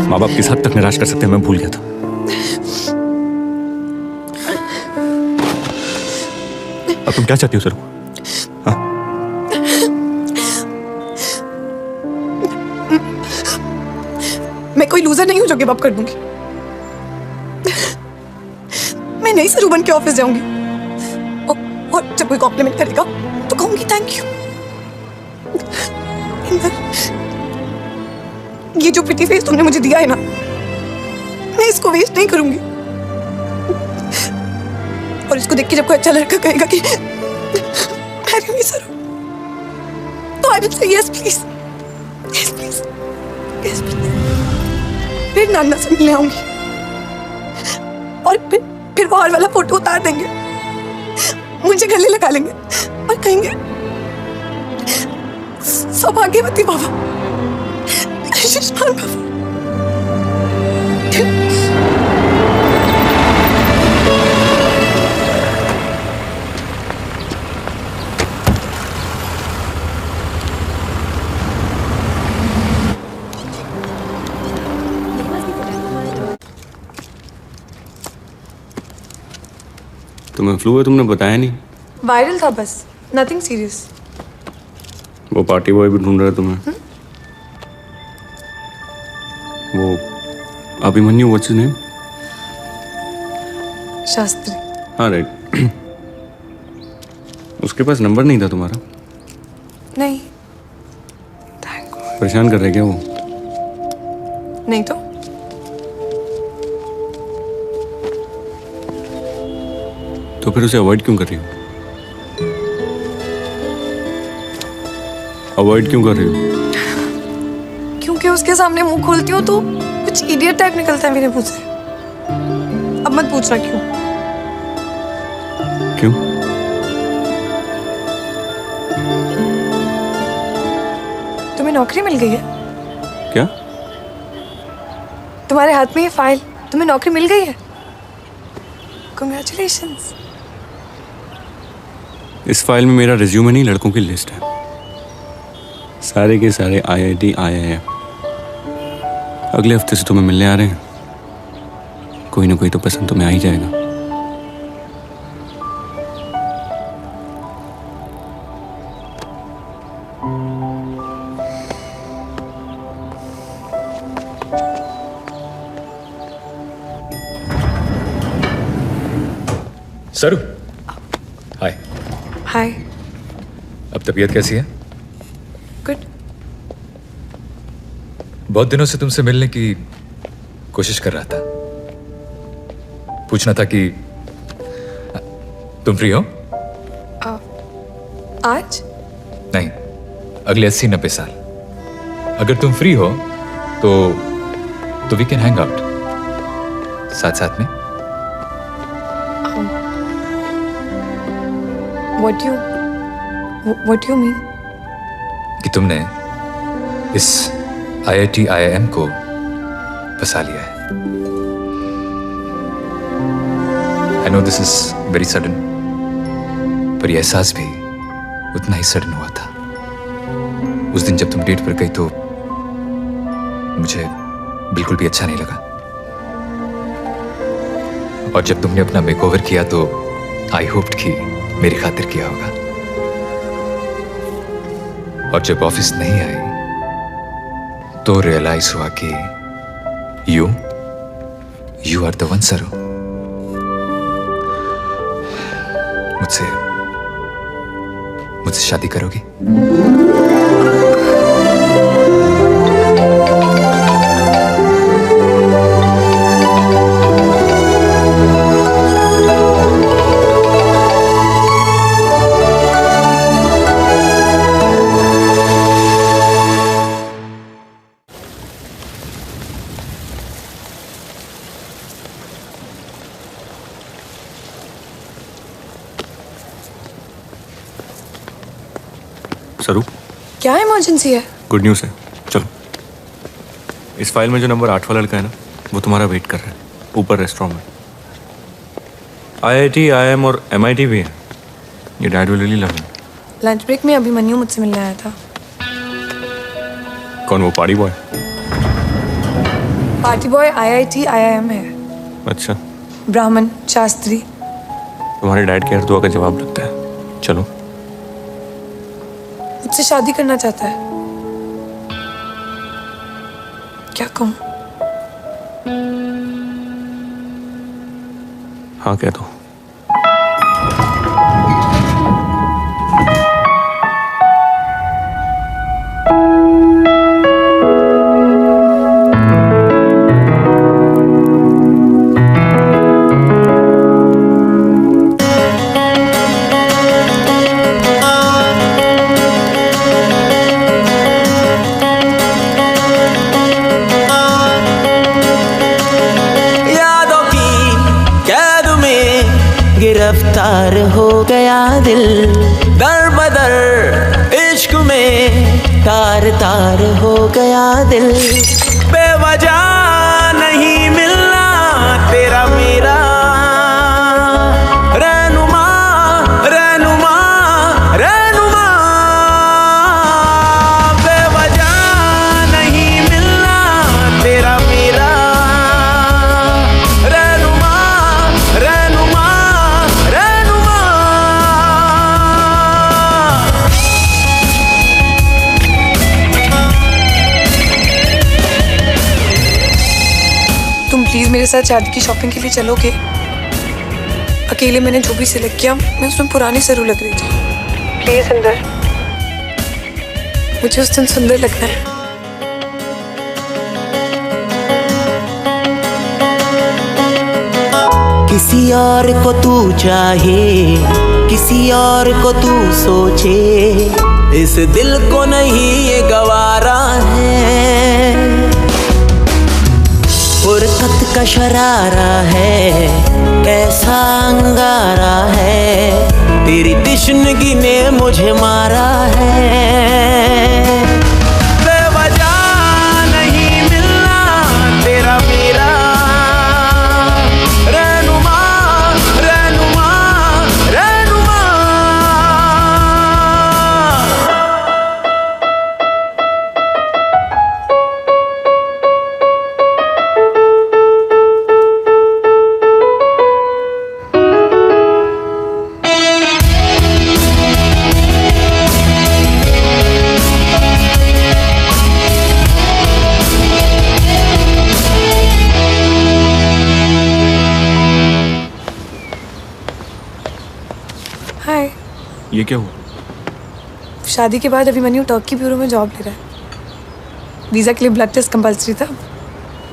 माँ बाप किस हद तक निराश कर सकते हैं मैं भूल गया था। अब तुम क्या चाहती हो सर? मैं कोई लूजर नहीं हूँ जो गिव अप कर दूंगी। मैं नई सरू बन के ऑफिस जाऊंगी और जब कोई कॉम्प्लीमेंट करेगा तो कहूंगी थैंक यू। ये जो प्रिटी फेस तुमने मुझे दिया है ना, मैं इसको वेस्ट नहीं करूंगी। और इसको देख के जब कोई अच्छा लड़का कहेगा कि मैरी मी सरू, तो I will say yes please, yes please, yes please. फिर नाना से मिलने आऊंगी और फिर वो हर वाला फोटो उतार देंगे, मुझे गले लगा लेंगे और कहेंगे सौभाग्यवती बाबा, आयुष्मान बाबा। तुम्हें फ्लू है, तुमने बताया नहीं। वायरल था बस, नथिंग सीरियस। वो पार्टी बॉय भी ढूंढ रहा है तुम्हें। वो Abhimanyu, what's his name? Shastri. हाँ राइट। उसके पास नंबर नहीं था तुम्हारा? नहीं। परेशान कर रहे क्या वो? नहीं तो फिर उसे अवॉइड क्यों कर रही हो? अवॉइड क्यों कर रही हो? क्योंकि उसके सामने मुंह खोलती हूँ तो कुछ इडियट टाइप निकलता है मेरे मुंह से। अब मत पूछना क्यों। क्यों? तुम्हें नौकरी मिल गई है? क्या? तुम्हारे हाथ में ये फाइल, तुम्हें नौकरी मिल गई है। Congratulations। इस फाइल में मेरा रिज्यूमे नहीं, लड़कों की लिस्ट है। सारे के सारे IIT आए हैं। अगले हफ्ते से तुम्हें मिलने आ रहे हैं। कोई ना कोई तो पसंद तुम्हें आ ही जाएगा। सरू, हाय। हाय। अब तबीयत कैसी है? गुड। बहुत दिनों से तुमसे मिलने की कोशिश कर रहा था। पूछना था कि तुम फ्री हो? आज? नहीं, अगले 80-90 साल। अगर तुम फ्री हो तो वी कैन हैंग आउट साथ साथ में। What do you mean? कि तुमने इस IIT IIM को फंसा लिया है। I know this is very sudden, पर यह एहसास भी उतना ही सडन हुआ था। उस दिन जब तुम डेट पर गई तो मुझे बिल्कुल भी अच्छा नहीं लगा, और जब तुमने अपना मेकओवर किया तो आई होप्ड कि मेरी खातिर किया होगा, और जब ऑफिस नहीं आई तो रियलाइज हुआ कि यू आर द वन सरू। मुझसे शादी करोगी? सरू, क्या इमरजेंसी है? गुड न्यूज़ है, चलो। इस फाइल में जो नंबर 8 वाला लड़का है ना, वो तुम्हारा वेट कर रहा है ऊपर रेस्टोरेंट में। IIT IIM और MIT भी है। ये dad will really love him. Lunch break में अभिमन्यु मुझसे मिलने आया था। कौन, वो party boy? Party boy IIT IIM है। अच्छा, ब्राह्मण शास्त्री। तुम्हारे डैड के हर दुआ का जवाब लगता है। चलो। मुझसे शादी करना चाहता है। क्या कहूँ? हाँ कह दो। गिरफ्तार हो गया दिल, दर बदर इश्क में तार तार हो गया दिल। बेवजह नहीं मिलना तेरा मेरा रहनुमा रहनुमा रहनुमा। बेवजह नहीं मिलना तेरा मेरा रहनुमा रहनुमा। तुम प्लीज मेरे साथ शादी की शॉपिंग के लिए चलोगे? अकेले मैंने जो भी सिलेक्ट किया, मैं उसमें पुरानी सरू लग रही थी। प्लीज अंदर, मुझे उस दिन सुंदर लगना है। किसी और को तू चाहे, किसी और को तू सोचे, इस दिल को नहीं ये गवारा है। फुर्सत का शरारा है, कैसा अंगारा है, तेरी तिश्नगी ने मुझे मारा है। बेवजह नहीं मिलना तेरा मेरा रहनुमा रहनुमा रहनुमा। ये क्या हुआ? शादी के बाद अभिमन्यु टर्की ब्यूरो में जॉब ले रहा है। वीजा के लिए ब्लड टेस्ट कंपल्सरी था,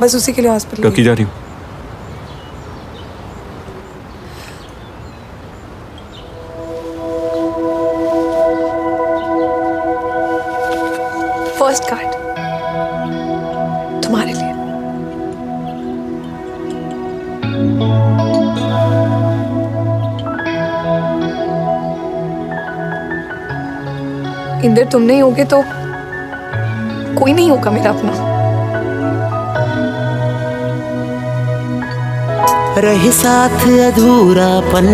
बस उसी के लिए हॉस्पिटल टर्की जा रही हूँ। फर्स्ट कार्ड तुम्हारे लिए। इंदर तुम नहीं होगे तो कोई नहीं होगा मेरा अपना। रहे साथ अधूरापन,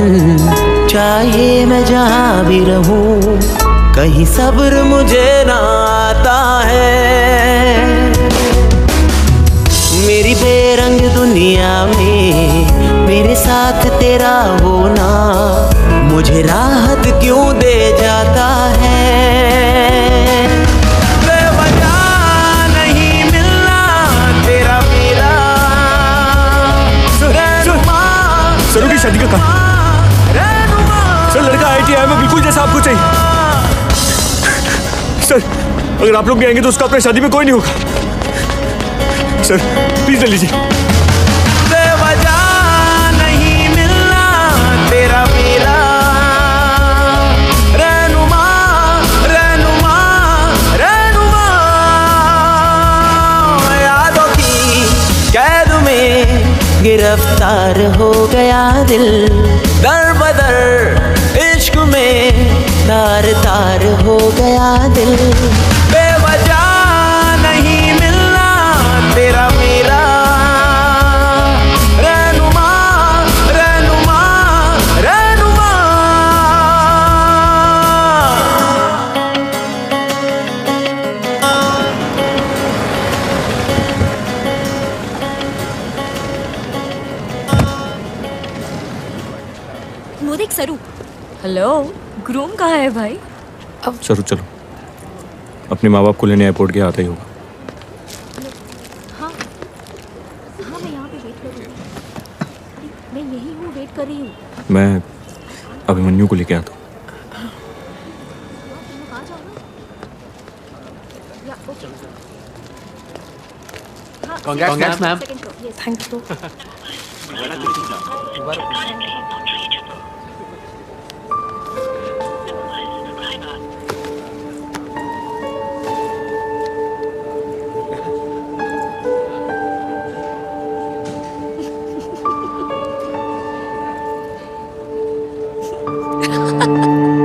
चाहे मैं जहाँ भी रहूं, कहीं सब्र मुझे ना आता है। मेरी बेरंग दुनिया में मेरे साथ तेरा होना मुझे राहत क्यों दे जाता है। बेवजह नहीं मिलना तेरा मेरा सरू की शादी का काम। सर लड़का ITI में बिल्कुल जैसा आपको चाहिए। सर अगर आप लोग भी आएंगे तो उसका अपनी शादी में कोई नहीं होगा। सर प्लीज ले लीजिए। बेवजह नहीं मिलना तेरा मेरा रहनुमा रहनुमा रहनुमा। यादों की कैद में गिरफ्तार हो गया दिल, दर बदर इश्क में तार तार हो गया दिल। बेवजह नहीं मिलना तेरा मेरा रहनुमा रहनुमा रहनुमा। वो देख सरू। हेलो, ग्रूम कहाँ है भाई? सरू चलो, अपने माँ बाप को लेने एयरपोर्ट के आता ही होगा। हाँ मैं यहाँ पे वेट कर रही हूँ। मैं यही हूँ, वेट कर रही हूँ। मैं अभिमन्यु को लेके आता हूँ। Congrats, ma'am. Thank you.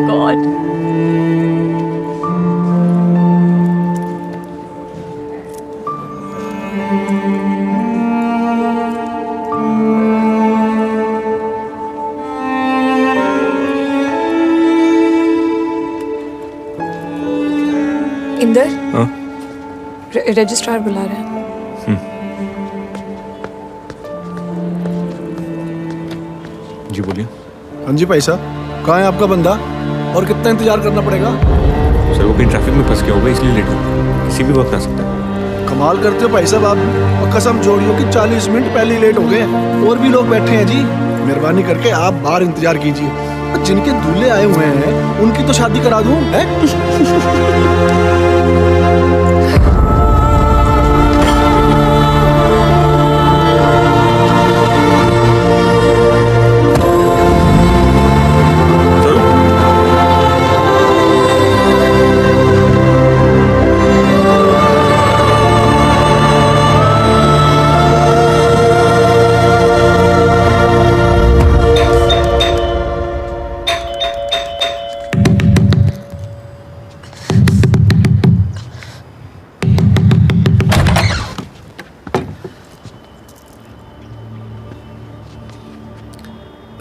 God. Inder, हाँ? रजिस्ट्रार बुला रहे हैं। जी बोलिए। हाँ जी भाई साहब, कहाँ है आपका बंदा और कितना इंतजार करना पड़ेगा? सर वो कहीं ट्रैफिक में फंस गया होगा इसलिए लेट हो गया। किसी भी वक्त आ सकता है। कमाल करते हो भाई साहब आप, और कसम जोड़ियो कि 40 मिनट पहले ही लेट हो गए। और भी लोग बैठे हैं जी, मेहरबानी करके आप बाहर इंतजार कीजिए। जिनके दूल्हे आए हुए हैं उनकी तो शादी करा दूं, हैं?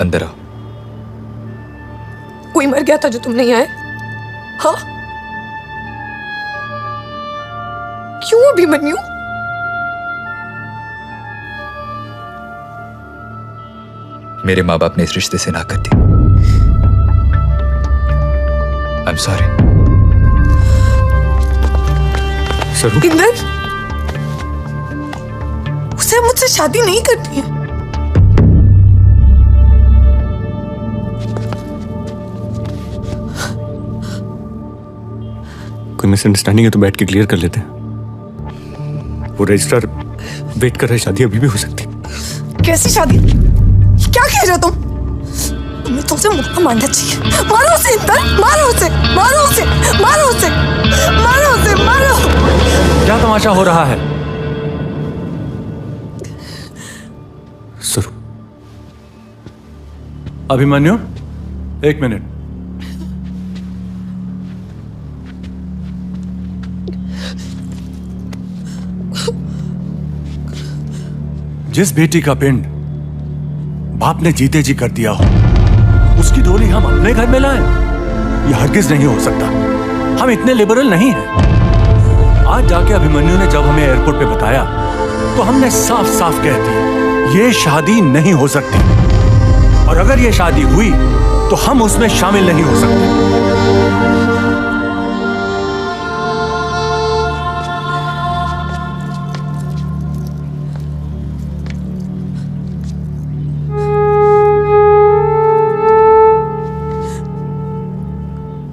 अंदर आओ। कोई मर गया था जो तुम नहीं आए? हाँ, क्यों अभिमन्यु? मेरे माँ बाप ने इस रिश्ते से ना कर दी। I am sorry. इंदर, उसे मुझसे शादी नहीं करनी है। कोई मिसअंडरस्टैंडिंग है तो बैठ के क्लियर कर लेते हैं। वो रजिस्ट्रार वेट कर रहे, शादी अभी भी हो सकती। कैसी शादी? क्या कह रहे हो तुम? तुम्हें तुमसे मुक्का मारना चाहिए। मारो उसे इंदर, मारो उसे, मारो उसे, मारो उसे, मारो उसे, मारो। क्या तमाशा हो रहा है? सुनो अभिमन्यु, एक मिनट। जिस बेटी का पिंड बाप ने जीते जी कर दिया हो, उसकी डोली हम अपने घर में लाएं? यह हरगिज नहीं हो सकता। हम इतने लिबरल नहीं हैं। आज जाके अभिमन्यु ने जब हमें एयरपोर्ट पे बताया तो हमने साफ साफ कह दिया ये शादी नहीं हो सकती, और अगर ये शादी हुई तो हम उसमें शामिल नहीं हो सकते।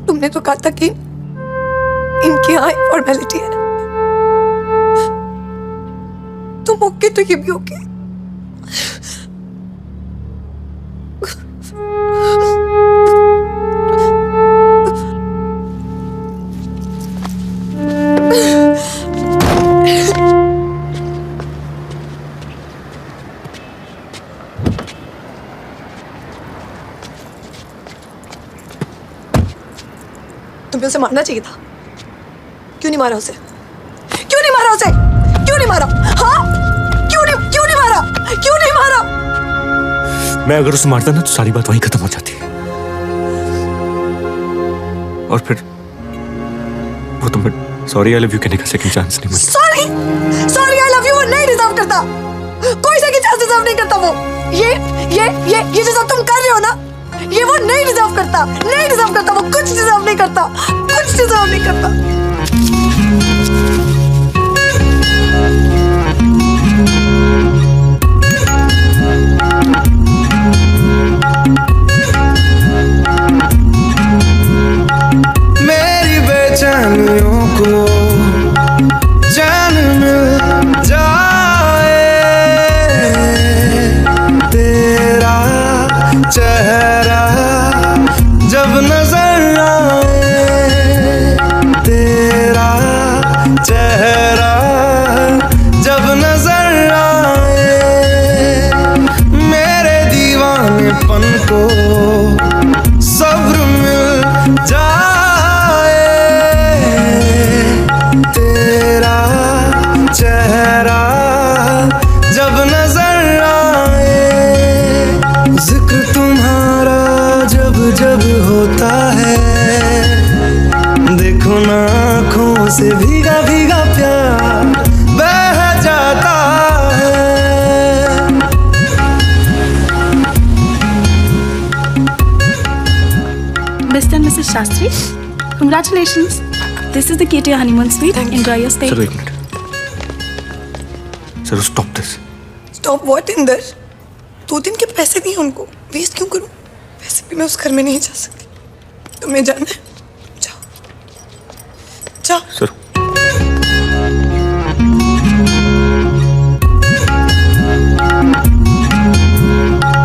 तुमने तो कहा था कि इनकी यहाँ फॉर्मेलिटी है, तुम ओके तो ये भी ओके। तुम्हें उसे मारना चाहिए था। क्यों नहीं मारा उसे? क्यों नहीं मारा उसे? क्यों नहीं मारा? हाँ? क्यों नहीं मारा? क्यों नहीं मारा? मैं अगर उसे मारता ना तो सारी बात वहीं खत्म हो जाती। और फिर वो तुम्हें सॉरी आई लव यू कहने का सेकंड चांस नहीं मिलता। सॉरी आई लव यू वो नहीं डिजर्व करता। कोई सेकंड चांस डिजर्व नहीं करता वो। ये जो सब तुम कर रहे हो ना, ये वो नहीं डिजर्व करता, नहीं डिजर्व करता। वो कुछ डिजर्व नहीं करता, कुछ डिजर्व नहीं करता। मेरी बेचैनियों को जान मिल जाए, तेरा चेहरा जब नजर आए, तेरा चेहरा जब नजर आए, मेरे दीवानेपन को सब्र मिल जाए, तेरा चेहरा जब नजर आए, जिक्र तुम्हारा जब जब होता है, देखो ना आँखों से भीगा भीगा प्यार बह जाता है। Mr. and Mrs. Shastri, congratulations. This is the key to your honeymoon suite. Enjoy your stay. Sir एक मिनट। Sir stop this. Stop what Inder? 2 दिन के पैसे नहीं उनको, वेस्ट क्यों करूं? वैसे भी मैं उस घर में नहीं जा सकती। तुम्हें जाना है? जाओ जाओ। सर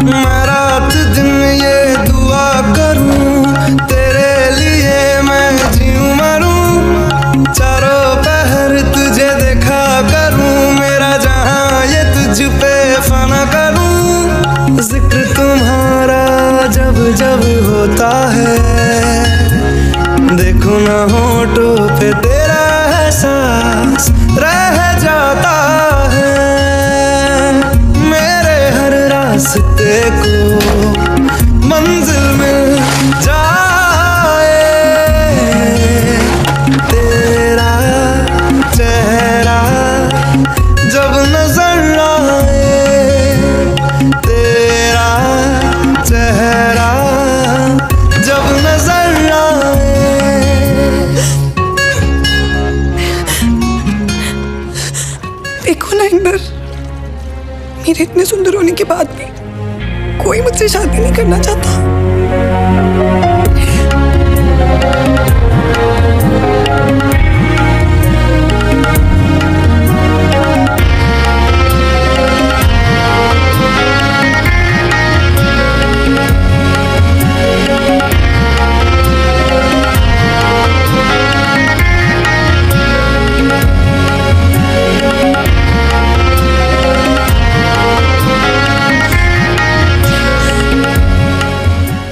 मैं रात दिन ये दुआ करूं, तेरे लिए मैं जीऊं मरूं, चारों पहर तुझे देखा करूं, मेरा जहां ये तुझ पे फना करूं, जिक्र तुम्हारा जब जब होता है, देखो ना होठों पे तेरा एहसास रह जाता है, मेरे हर रास्ते को मंजिल मिल जाए, तेरा चेहरा जब नजर आए, तेरा चेहरा जब नजर आए। देखो ना इंदर, मेरे इतने सुंदर होने के बाद भी कोई मुझसे शादी नहीं करना चाहता।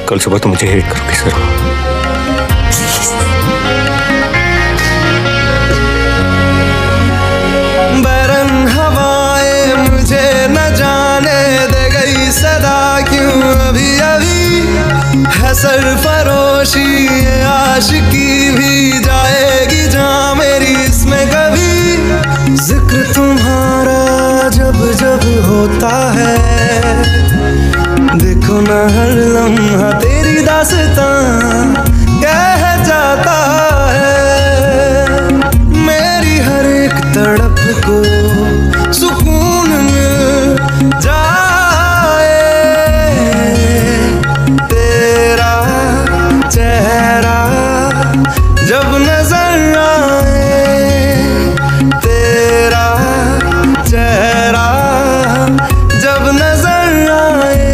कल सुबह तुम मुझे हेट करोगे सर। बरन हवाएं मुझे न जाने दे गई सदा क्यों अभी अभी है सरफरोशी ये आशिकी भी जाएगी जहाँ मेरी इसमें कभी जिक्र तुम्हारा जब जब होता है देखो ना हर लम्हा तेरी दास्तां कह जाता है मेरी हर एक तड़प को सुकून मिल जाए तेरा चेहरा जब नजर आए तेरा चेहरा जब नजर आए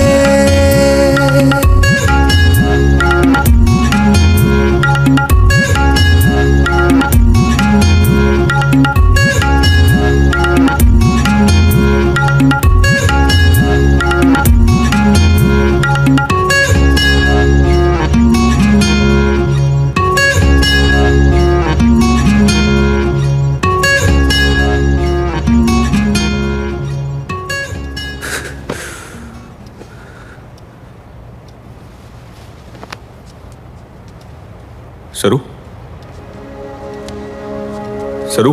सरू, सरू,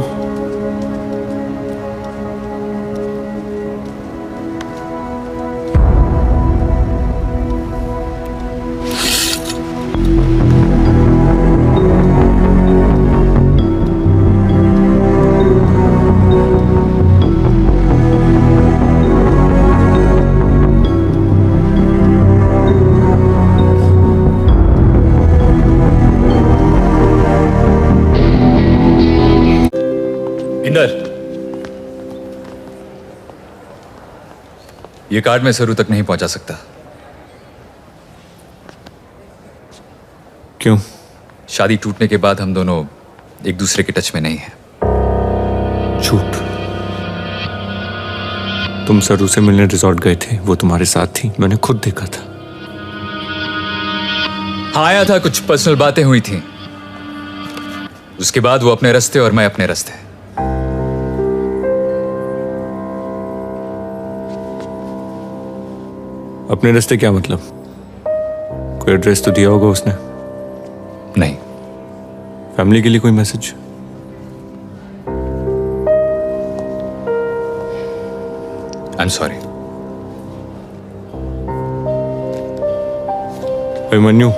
ये कार्ड मैं सरू तक नहीं पहुंचा सकता। क्यों? शादी टूटने के बाद हम दोनों एक दूसरे के टच में नहीं हैं। झूठ। तुम सरू से मिलने रिजॉर्ट गए थे, वो तुम्हारे साथ थी, मैंने खुद देखा था। हाँ आया था, कुछ पर्सनल बातें हुई थी, उसके बाद वो अपने रास्ते और मैं अपने रास्ते। अपने रास्ते क्या मतलब? कोई एड्रेस तो दिया होगा उसने? नहीं। फैमिली के लिए कोई message? I am sorry. Abhimanyu,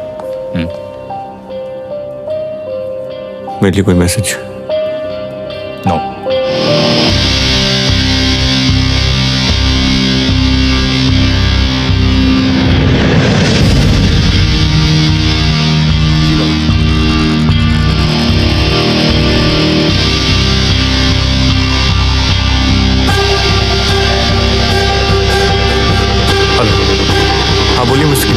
मेरे लिए कोई मैसेज? नो। हाँ बोलिए मुझसे।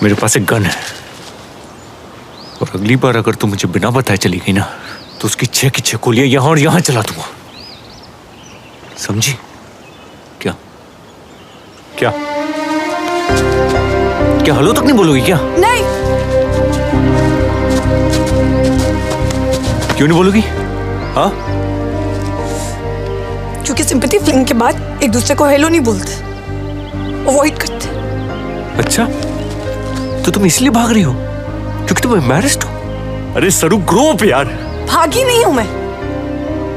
मेरे पास एक गन है और अगली बार अगर तू मुझे बिना बताए चली गई ना तो उसकी 6 की 6 गोलियां यहां और यहां चला दूंगा, समझी? क्या क्या क्या हेलो तक नहीं बोलोगी क्या? नहीं। क्यों नहीं बोलोगी? हाँ, क्योंकि सिंपैथी फ्लिंग के बाद एक दूसरे को हेलो नहीं बोलते, अवॉइड करते। अच्छा, तो तुम इसलिए भाग रही हो क्योंकि तुम एम्बैरेस्ड हो? अरे सरू, ग्रो अप यार। भागी नहीं हूं मैं,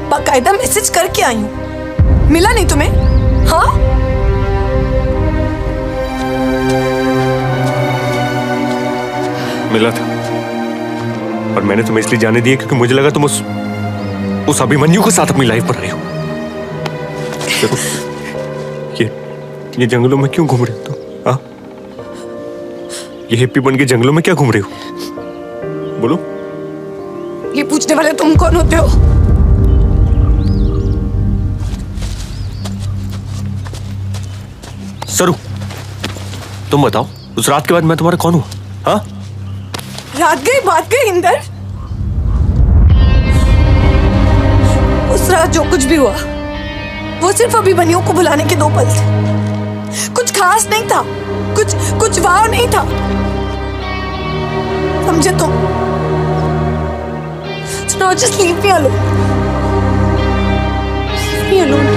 बाकायदा मैसेज करके आई हूं। मिला नहीं तुम्हें? हाँ, मिला था और मैंने तुम्हें इसलिए जाने दिया क्योंकि मुझे लगा तुम उस अभिमन्यु के साथ अपनी लाइफ पर रही हो। ये जंगलों में क्यों घूम रहे हो तुम? हाँ, ये हिप्पी बन के जंगलों में क्या घूम रहे हो? बोलो। ये पूछने वाले तुम कौन होते हो? सरू, तुम बताओ, उस रात के बाद मैं तुम्हारा कौन हुआ? हाँ? रात गई बात गई इंदर। उस रात जो कुछ भी हुआ वो सिर्फ अभिमन्यु को बुलाने के 2 पल थे। कुछ खास नहीं था, कुछ वाव नहीं था, समझे तुम? So now just leave me alone. Leave me alone.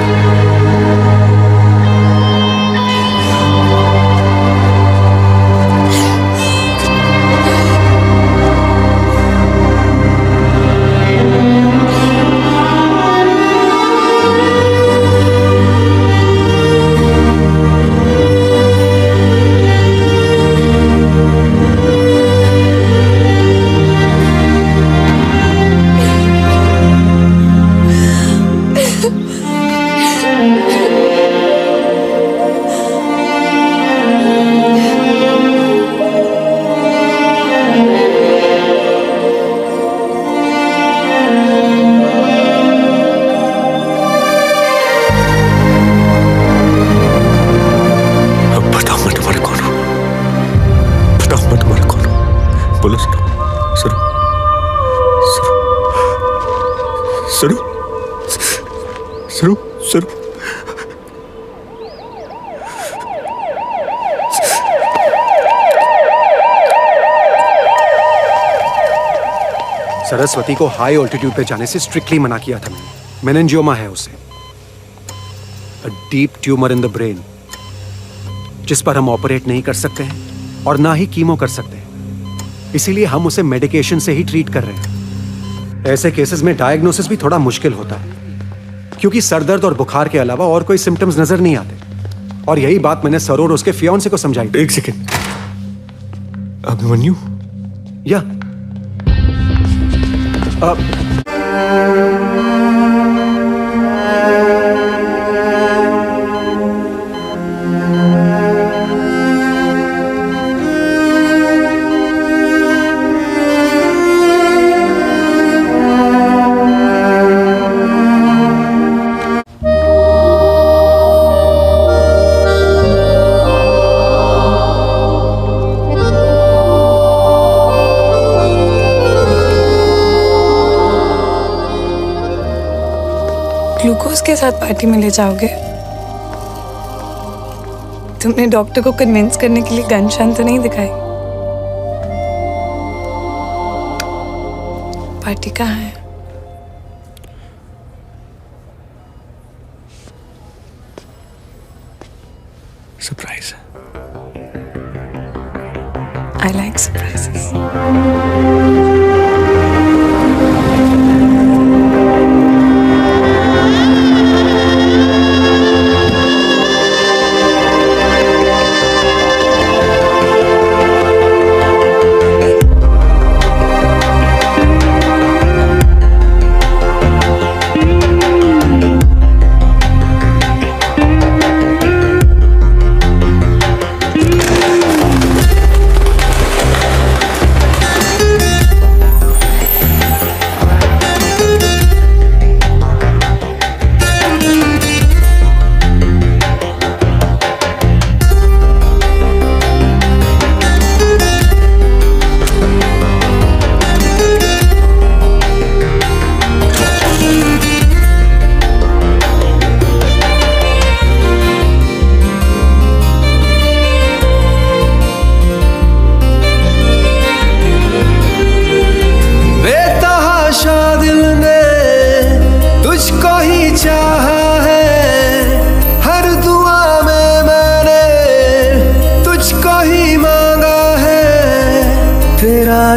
सरू, सरस्वती को हाई ऑल्टीट्यूड पे जाने से स्ट्रिक्टली मना किया था मैंने। मेनिंजियोमा है उसे, a deep tumour in the brain, जिस पर हम ऑपरेट नहीं कर सकते हैं और ना ही कीमो कर सकते हैं। इसीलिए हम उसे मेडिकेशन से ही ट्रीट कर रहे हैं। ऐसे केसेस में डायग्नोसिस भी थोड़ा मुश्किल होता है, क्योंकि सरदर्द और बुखार के अलावा और कोई सिम्टम्स नजर नहीं आते। और यही बात मैंने सरोर और उसके फियांसे को समझाई। एक सेकेंड, अभिमन्यु? या ग्लूकोज के साथ पार्टी में ले जाओगे? तुमने डॉक्टर को कन्विंस करने के लिए गन शान तो नहीं दिखाई? पार्टी कहाँ है? सरप्राइज। I like surprises.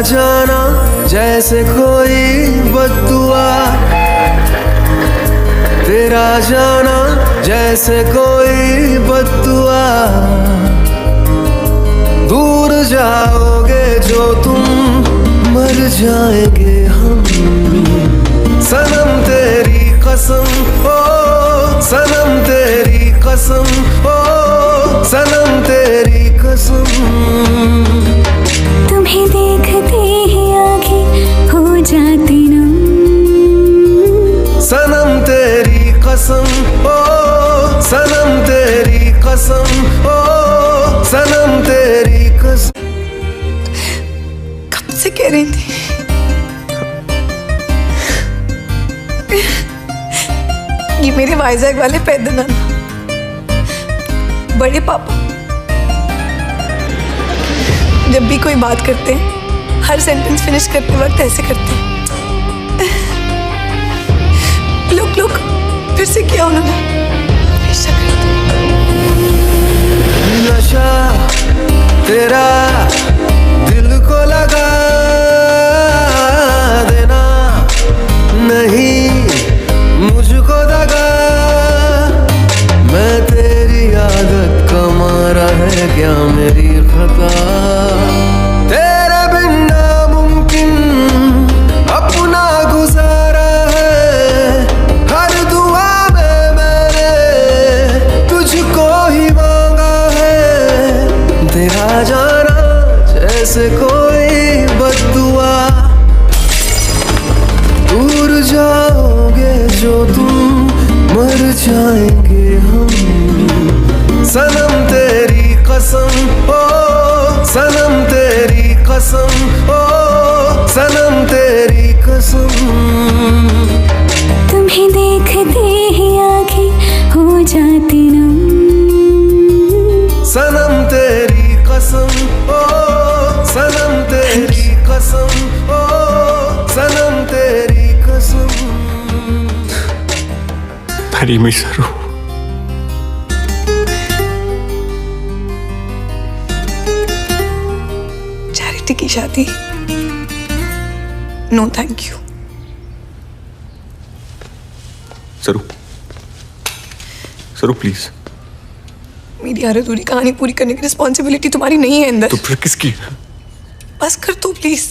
जाना जैसे कोई बद्दुआ, तेरा जाना जैसे कोई बद्दुआ। दूर जाओगे जो तुम, मर जाएंगे हम। सनम तेरी कसम, ओ सनम तेरी कसम, ओ कह रही थी ये मेरे वाइजैक वाले पैदा नाना बड़े पापा जब भी कोई बात करते हैं हर सेंटेंस फिनिश करते वक्त ऐसे करते हैं। लुक लुक फिर से किया उन्होंने, हमेशा करते हैं। नशा तेरा दिल को लगा देना नहीं मुझको दगा, मैं तेरी आदत का मारा है क्या मेरी खता, तेरे बिन नामुमकिन अपना गुजारा है, हर दुआ में मैंने तुझको ही मांगा है, तेरा जाना जैसे कोई बद्दुआ, दूर जाओगे जो तुम मर जाएंगे हम, सनम तेरी कसम ओ सनम तेरी कसम ओ सनम तेरी कसम, तुम्हें देखते ही आंखें हो जाती नम, सनम तेरी कसम ओ सनम तेरी कसम ओ सनम तेरी कसम। मेरी मिसरू चैरिटी की शादी नो थैंक यू। सरू सरू प्लीज। मेरी हर अधूरी कहानी पूरी करने की रिस्पॉन्सिबिलिटी तुम्हारी नहीं है इंदर। तो फिर किसकी? बस कर तू प्लीज।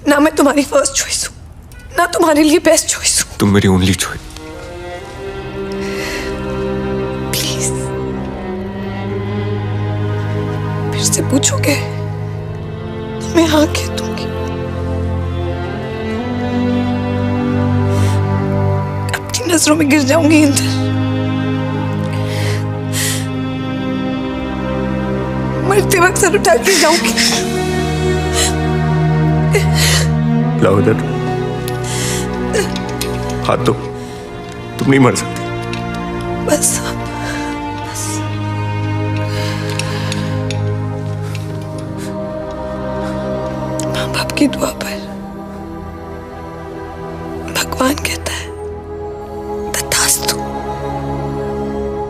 ना मैं तुम्हारी फर्स्ट चॉइस हूँ ना तुम्हारे लिए बेस्ट चॉइस हूँ। तुम मेरी ओनली चॉइस। प्लीज फिर से पूछोगे तो मैं हाँ कह दूंगी। अपनी नजरों में गिर जाऊंगी इंदर, मरते वक्त सर उठा के जाऊंगी। लाओ इधर हाथ दो, तुम नहीं मर सकती। बस माँ बाप की दुआ पर भगवान कहता है तथास्तु।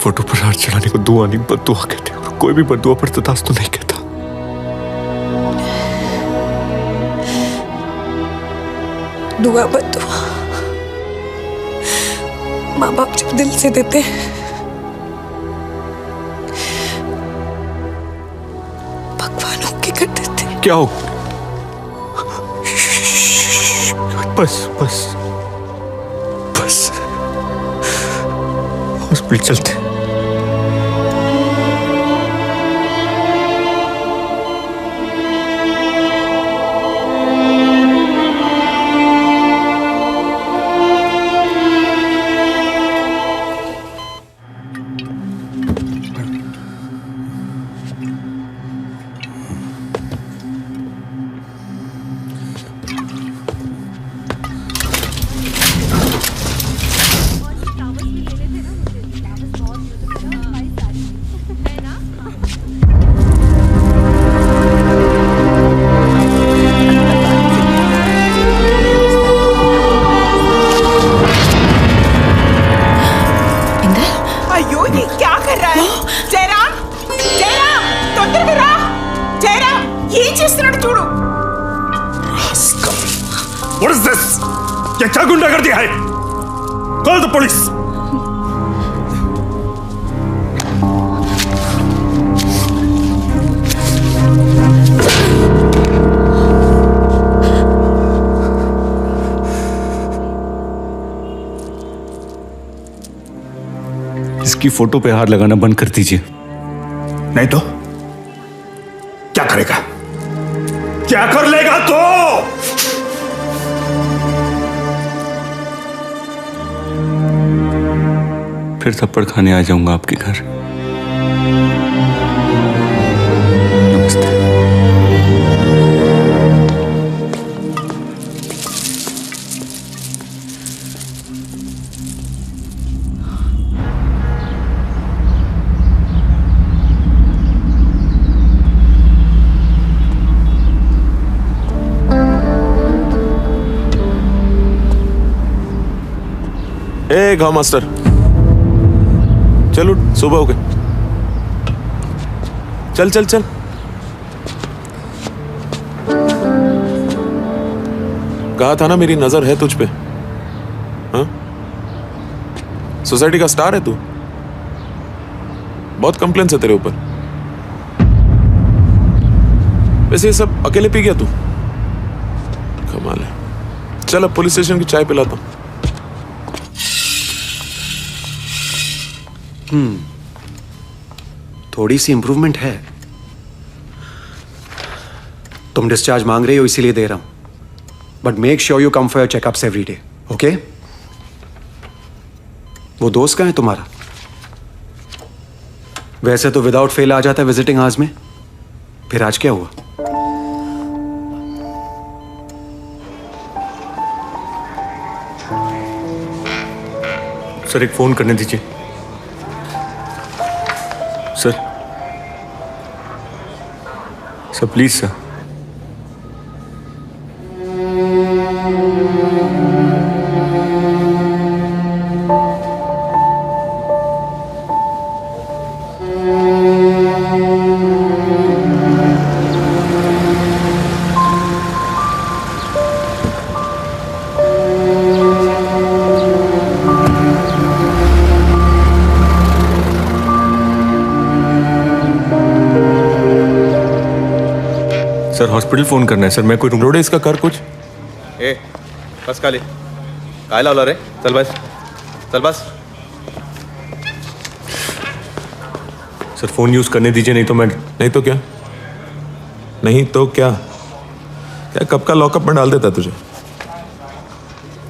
फोटो पर हाथ चढ़ाने को दुआ नहीं बद्दुआ कहते, और कोई भी बद्दुआ पर तथास्तु नहीं कहता। दुआ बद्दुआ माँ बाप जब दिल से देते हैं भगवान होके कर देते हैं। क्या हो? बस बस बस हॉस्पिटल चलते। अयो ये क्या कर रहा है? जयराम जयराम तొందర రా జయరాం ఏం చేస్తున్నాడు చూడు। What is this? ये क्या गुंडागर्दी है? Call the police. इसकी फोटो पे हाथ लगाना बंद कर दीजिए, नहीं तो क्या करेगा? क्या कर लेगा तो? फिर थप्पड़ खाने आ जाऊंगा आपके घर। नमस्ते। ए घाव मास्टर, चलो सुबह हो गई, चल चल चल। कहा था ना मेरी नजर है तुझ पे। हाँ, सोसाइटी का स्टार है तू, बहुत कंप्लेंट्स है तेरे ऊपर। वैसे ये सब अकेले पी गया तू? कमाल है। चल अब पुलिस स्टेशन की चाय पिलाता हूं। थोड़ी सी इंप्रूवमेंट है। तुम डिस्चार्ज मांग रही हो इसीलिए दे रहा हूं, but make sure you come for your checkups every day, okay? वो दोस्त कहाँ है तुम्हारा? वैसे तो विदाउट फेल आ जाता है विजिटिंग आवर्स में, फिर आज क्या हुआ? सर एक फोन करने दीजिए sir. Sir please sir. Sir hospital phone करना है सर। मैं कोई रूम रोडे इसका कर कुछ। ए बस खाली काय लावला रे? चल बस, चल बस। सर फोन यूज करने दीजिए, नहीं तो मैं। नहीं तो क्या? नहीं तो क्या? क्या कब का लॉकअप में डाल देता तुझे?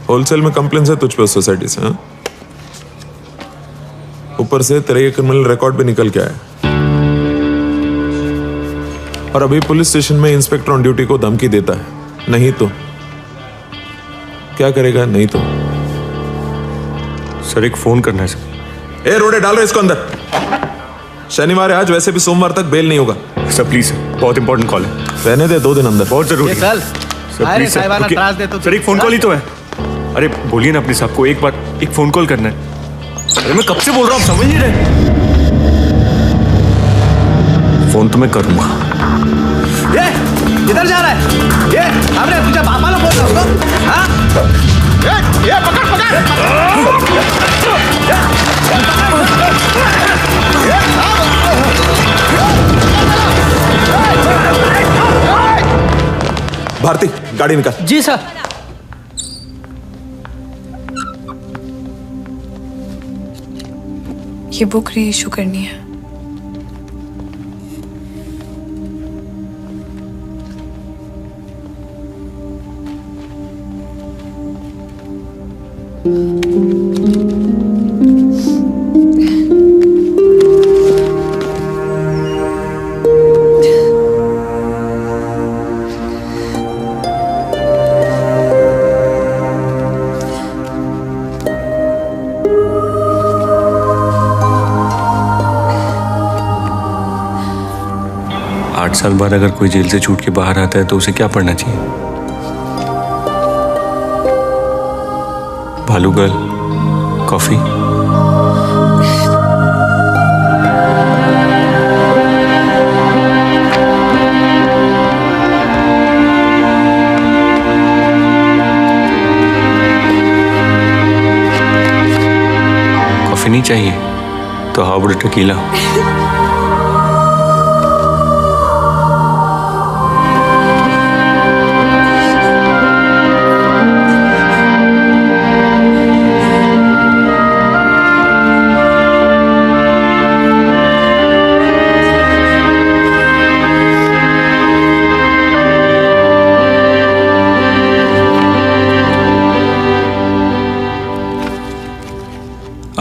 होलसेल में कंप्लेंट्स है तुझ पे उस सोसाइटी से। हाँ, ऊपर से तेरे ये क्रिमिनल रिकॉर्ड भी निकल के आया, और अभी पुलिस स्टेशन में इंस्पेक्टर ऑन ड्यूटी को धमकी देता है। नहीं तो क्या करेगा? नहीं तो सर एक फोन करना है सर। ए रोडे डाल रहे इसको अंदर। शनिवार है आज, वैसे भी सोमवार तक बेल नहीं होगा। सर प्लीज सर, बहुत इंपॉर्टेंट कॉल है। रहने दे, 2 दिन अंदर। बहुत जरूरी है सर। प्लीज सर, सर एक फोन कॉल ही तो है। अरे बोलिए ना अपने साहब को, एक बार एक फोन कॉल करना है। अरे मैं कब से बोल रहा हूँ, समझ नहीं रहे। फोन तो मैं करूंगा। ये किधर जा रहा है? ये हमने तुझे बापा लोग बोल रहा उसको? हाँ? ये पकड़ भारती गाड़ी निकाल। जी सर। ये बुक री इशू करनी है। आठ साल बाद अगर कोई जेल से छूट के बाहर आता है तो उसे क्या पढ़ना चाहिए? भालू गर्ल, कॉफी। कॉफी नहीं चाहिए तो हाउ अबाउट टेकीला?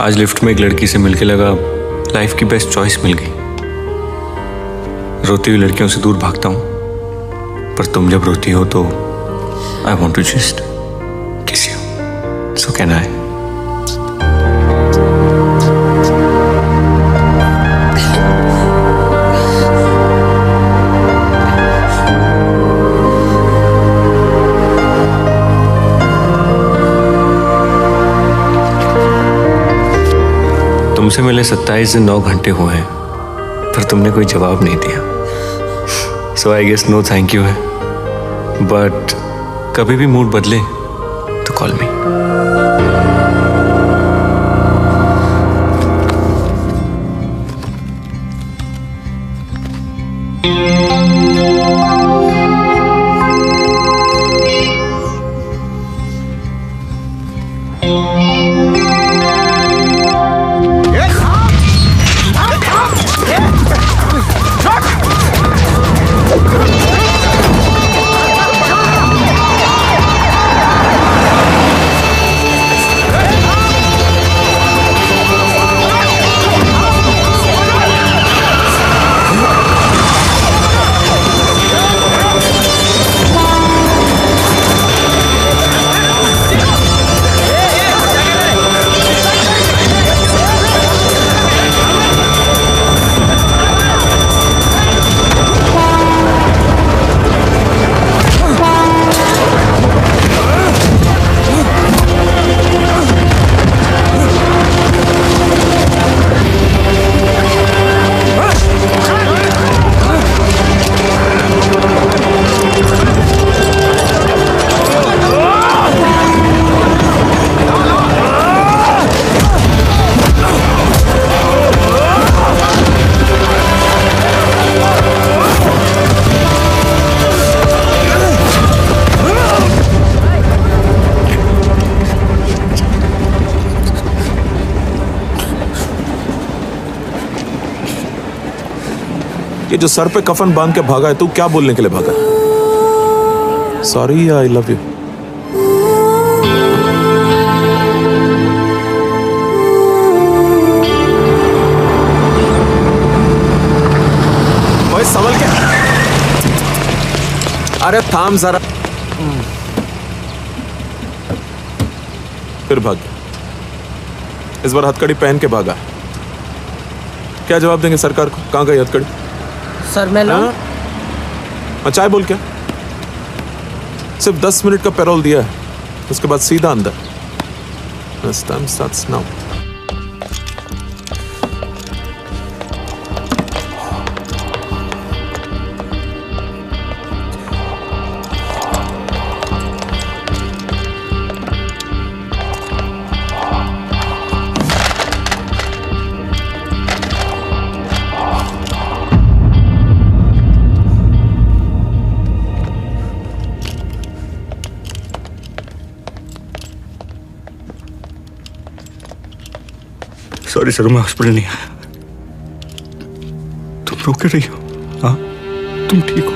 आज लिफ्ट में एक लड़की से मिलके लगा लाइफ की बेस्ट चॉइस मिल गई। रोती हुई लड़कियों से दूर भागता हूं, पर तुम जब रोती हो तो आई वॉन्ट टू जस्ट किस यू। So can I? तुमसे मिले 27 दिन 9 घंटे हुए हैं, पर तुमने कोई जवाब नहीं दिया। So I guess no thank you है, बट कभी भी मूड बदले तो कॉल मी। ये जो सर पे कफन बांध के भागा है, तू क्या बोलने के लिए भागा? Sorry, I love you. ओए संभल के। अरे थाम जरा। फिर भाग गया। इस बार हथकड़ी पहन के भागा। क्या जवाब देंगे सरकार को? कहाँ गई हथकड़ी? सर मैं लाऊं? चाय बोल क्या? सिर्फ 10 मिनट का पैरोल दिया है, उसके बाद सीधा अंदर। Time starts now. Sorry sir, मैं हॉस्पिटल नहीं आया। तुम रो के रही हो? हाँ, तुम ठीक हो?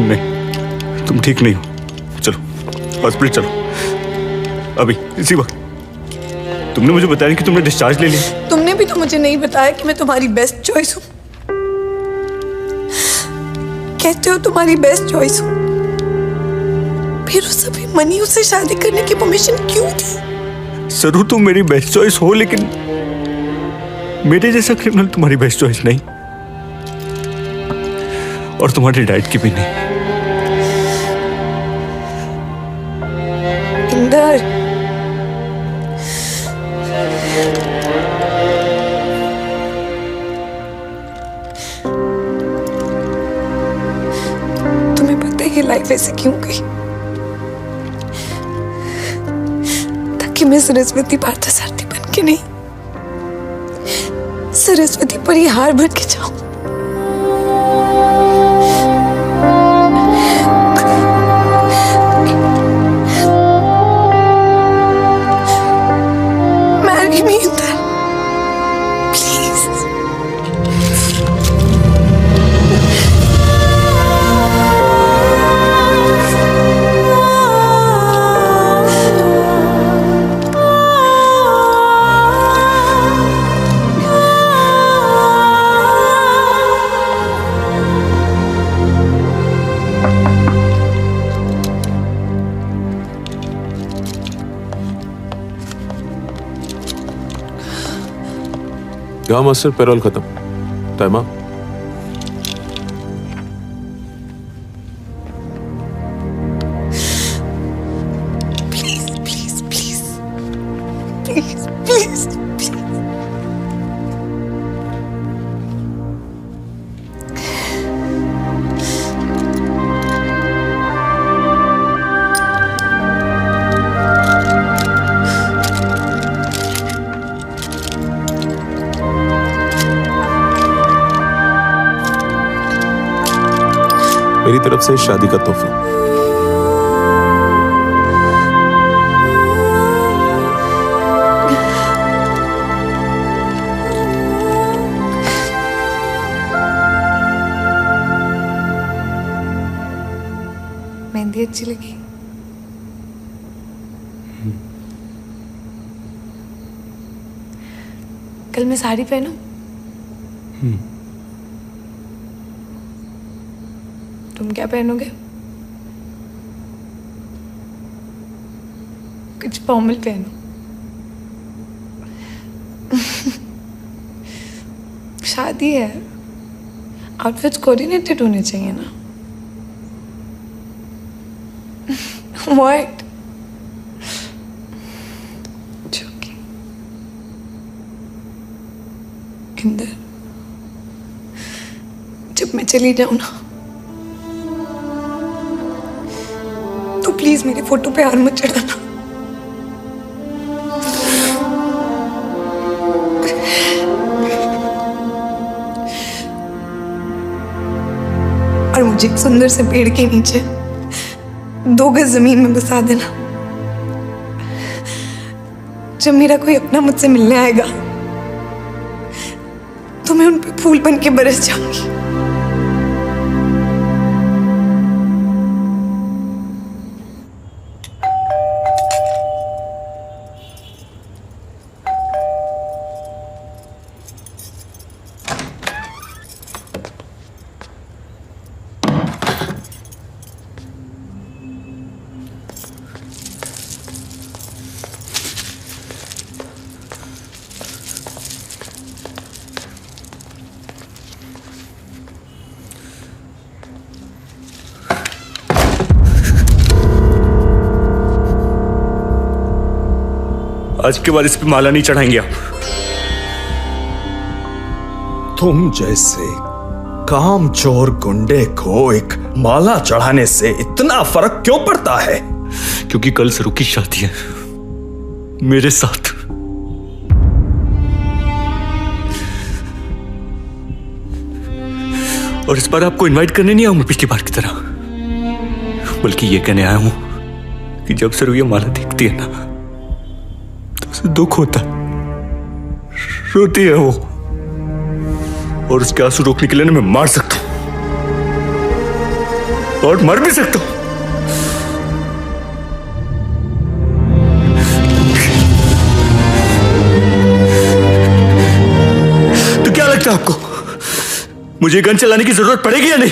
नहीं, तुम ठीक नहीं हो। चलो हॉस्पिटल चलो, अभी इसी वक्त। तुमने मुझे बताया कि तुमने डिस्चार्ज ले लिया। तुमने भी तो मुझे नहीं बताया कि मैं तुम्हारी बेस्ट चॉइस हूँ। कहते हो तुम्हारी बेस्ट चॉइस हूँ, फिर उस अभी मनी उससे शादी करने की परमिशन क्यों दी? जरूर तुम मेरी बेस्ट चॉइस हो, लेकिन मेरे जैसा क्रिमिनल तुम्हारी बेस्ट चॉइस नहीं, और तुम्हारे डैड की भी नहीं। इंदर, तुम्हें पता है ये लाइफ ऐसे क्यों गई? कि मैं सरस्वती पार्थसारथी बन के नहीं, सरस्वती परिहार बन के जाऊं। Marry me Inder, please. क्या मास्टर, पैरोल खत्म, time up. Please please please please please मेरी तरफ से शादी का तोहफा। मेहंदी अच्छी लगी? कल मैं साड़ी पहनूं? तुम क्या पहनोगे? कुछ फॉर्मल पहनो। शादी है, आउटफिट्स कोऑर्डिनेटेड होने चाहिए ना। What? Joking. इंदर, जब मैं चली जाऊं ना तो प्लीज मेरी फोटो पे हार मत चढ़ाना। और मुझे एक सुंदर से पेड़ के नीचे 2 गज जमीन में बसा देना। जब मेरा कोई अपना मुझसे मिलने आएगा तो मैं उन पे फूल बन के बरस जाऊंगी। आज के बाद इस पे माला नहीं चढ़ाएंगे आप। तुम जैसे कामचोर गुंडे को एक माला चढ़ाने से इतना फर्क क्यों पड़ता है? क्योंकि कल सरू की शादी है मेरे साथ। और इस बार आपको इनवाइट करने नहीं आऊं मैं पिछली बार की तरह, बल्कि ये कहने आया हूं कि जब सरू ये माला देखती है ना तो उसे दुख होता है, रोती है वो, और उसके आंसू रोकने के लिए मैं मार सकता हूं और मर भी सकता हूं। तो क्या लगता है आपको मुझे गन चलाने की जरूरत पड़ेगी या नहीं?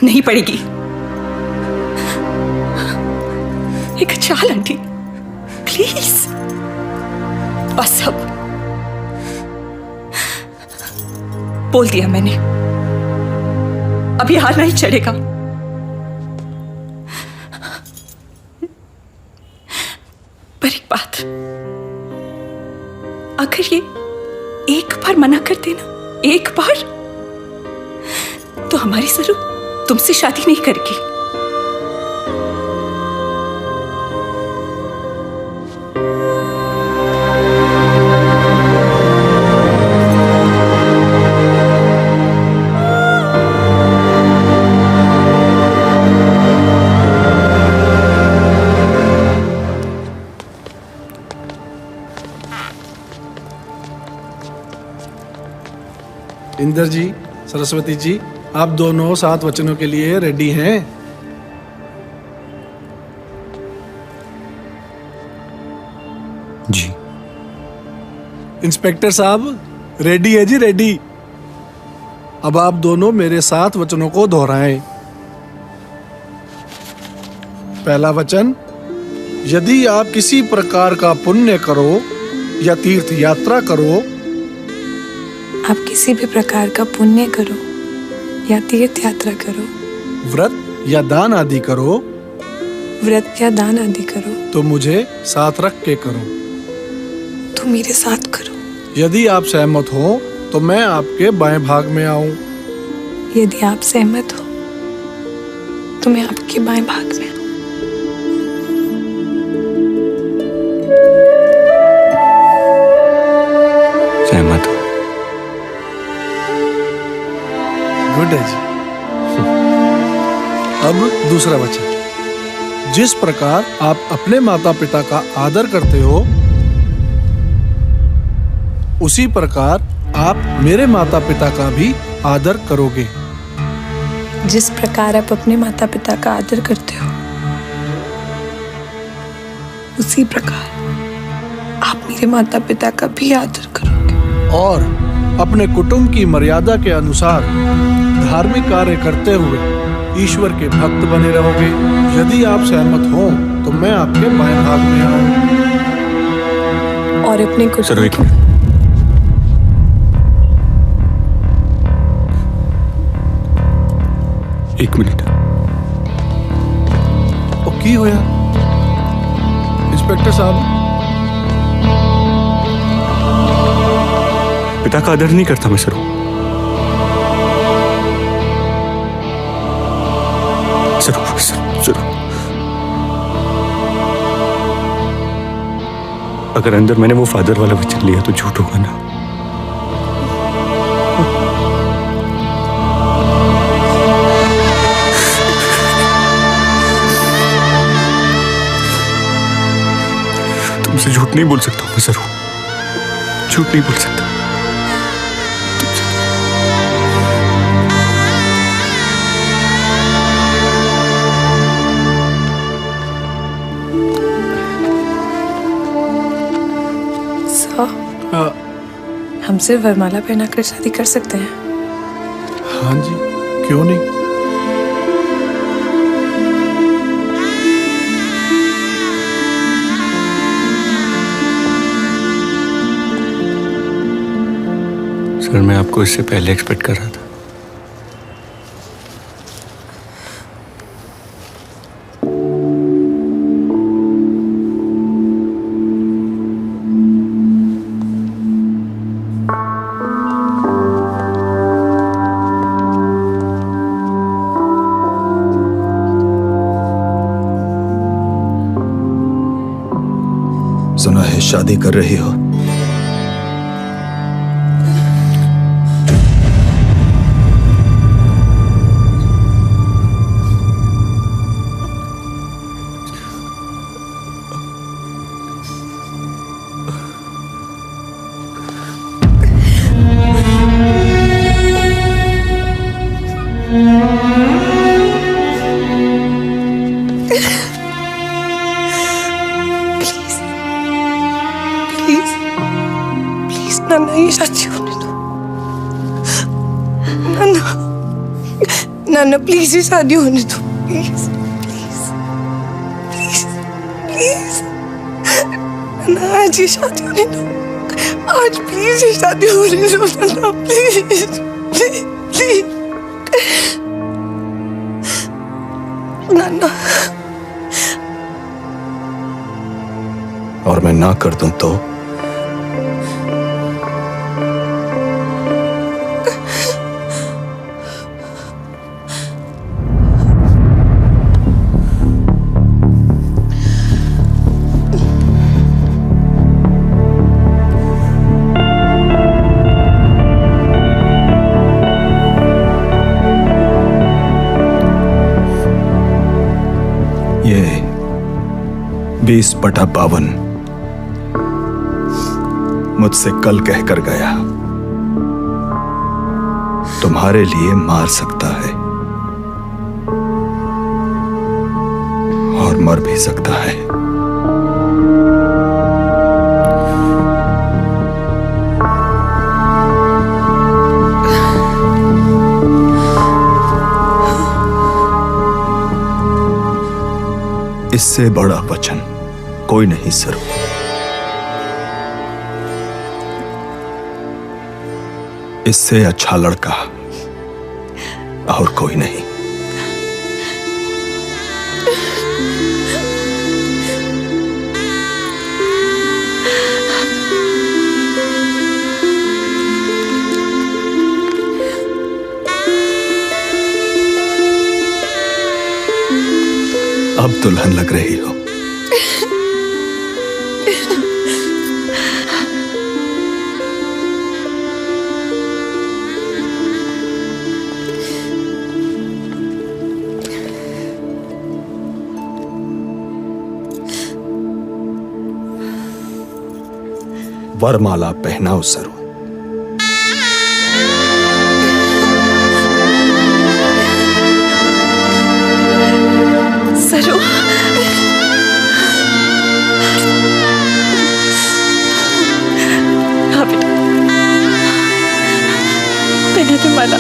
नहीं पड़ेगी। एक चाल आंटी, प्लीज। बस अब बोल दिया मैंने, अभी हार नहीं चढ़ेगा। पर एक बात, अगर ये एक बार मना कर देना, एक बार, तो हमारी सरू तुमसे शादी नहीं करेगी। इंदर जी, सरस्वती जी, आप दोनों 7 वचनों के लिए रेडी हैं? जी। इंस्पेक्टर साहब, रेडी है जी, रेडी। अब आप दोनों मेरे 7 वचनों को दोहराएं। पहला वचन, यदि आप किसी प्रकार का पुण्य करो या तीर्थ यात्रा करो, आप किसी भी प्रकार का पुण्य करो या तीर्थ यात्रा करो, व्रत या दान आदि करो, व्रत या दान आदि करो, तो मुझे साथ रख के करो, तो मेरे साथ करो। यदि आप सहमत हो तो मैं आपके बाएं भाग में आऊं। यदि आप सहमत हो तो मैं आपके बाएं भाग में आऊं। सहमत हो? गुड है जी। अब दूसरा वचन, जिस प्रकार आप अपने माता पिता का आदर करते हो उसी प्रकार आप मेरे माता पिता का भी आदर करोगे। जिस प्रकार आप अपने माता पिता का आदर करते हो उसी प्रकार आप मेरे माता पिता का भी आदर करोगे। और अपने कुटुंब की मर्यादा के अनुसार धार्मिक कार्य करते हुए ईश्वर के भक्त बने रहोगे। यदि आप सहमत हो तो मैं आपके बाएं भाग में आऊं। और अपने सर एक मिनट। ओ की होया इंस्पेक्टर साहब? पिता का आदर नहीं करता मैं सर। सर अगर अंदर मैंने वो फादर वाला वचन लिया तो झूठ होगा ना। तुमसे झूठ नहीं बोल सकता मैं सर, झूठ नहीं बोल सकता। हम सिर्फ वरमाला पहनाकर शादी कर सकते हैं? हाँ जी, क्यों नहीं। सर मैं आपको इससे पहले एक्सपेक्ट कर रहा था। सुना है शादी कर रही हो? नाना ये शादी होने दो। नाना नाना प्लीज ये शादी होने दो। प्लीज प्लीज प्लीज प्लीज नाना आज ये शादी होने दो। आज प्लीज ये शादी होने दो नाना प्लीज प्लीज प्लीज नाना। और मैं ना कर दूं तो? ये 20/52 मुझसे कल कहकर गया, तुम्हारे लिए मार सकता है और मर भी सकता है। इससे बड़ा वचन कोई नहीं सर। इससे अच्छा लड़का और कोई नहीं। अब दुल्हन लग रही हो। वरमाला पहनाओ सरू। सरू, हाँ बेटा, पहने थे माला।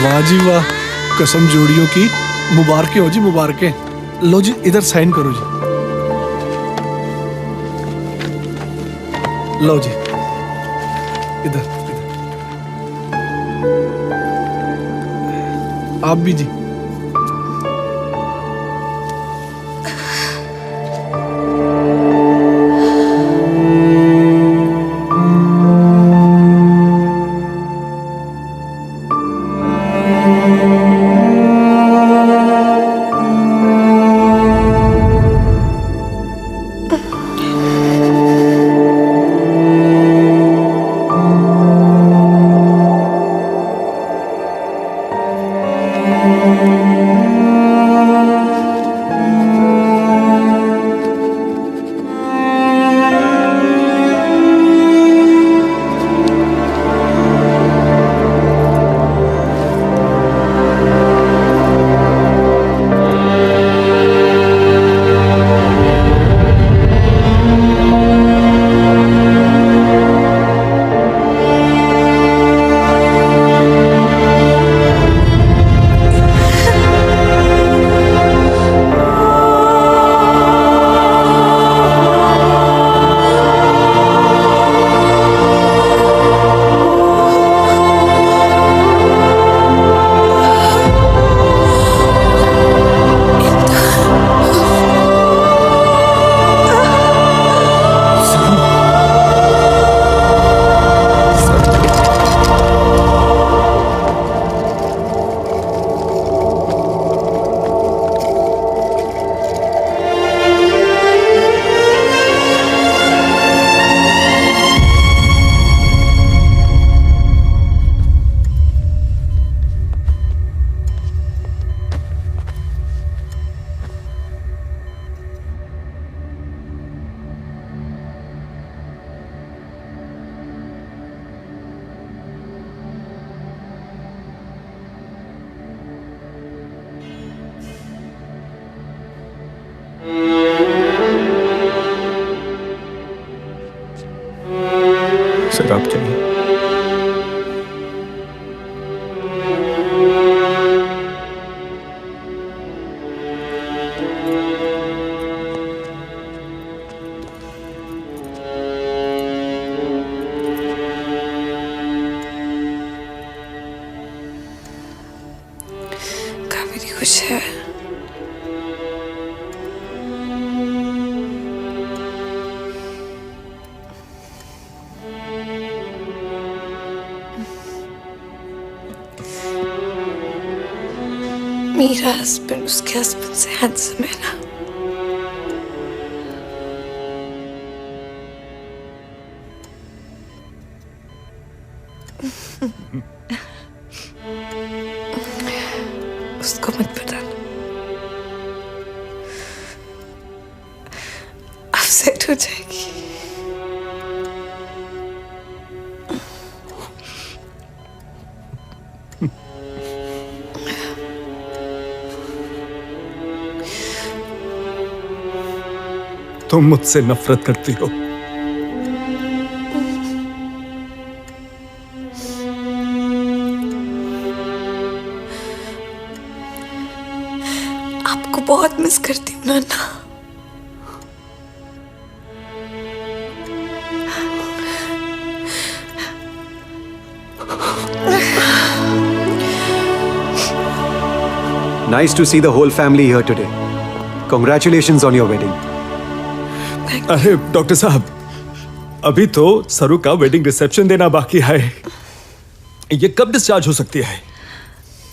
वाह जी वाह, कसम जोड़ियों की मुबारकें हो जी, मुबारकें। लो जी, इधर साइन करो जी। लो जी, इधर आप भी जी। शराब चाहिए? कावेरी खुश है। मेरा हस्बैंड उसके हस्बैंड से हैंडसम है ना। उसको मत बताना, अपसेट हो जाएगी। तुम मुझसे नफरत करती हो। आपको बहुत मिस करती हूँ नाना। Nice to see the whole family here today. Congratulations on your wedding. अरे डॉक्टर साहब, अभी तो सरू का वेडिंग रिसेप्शन देना बाकी है। ये कब डिस्चार्ज हो सकती है?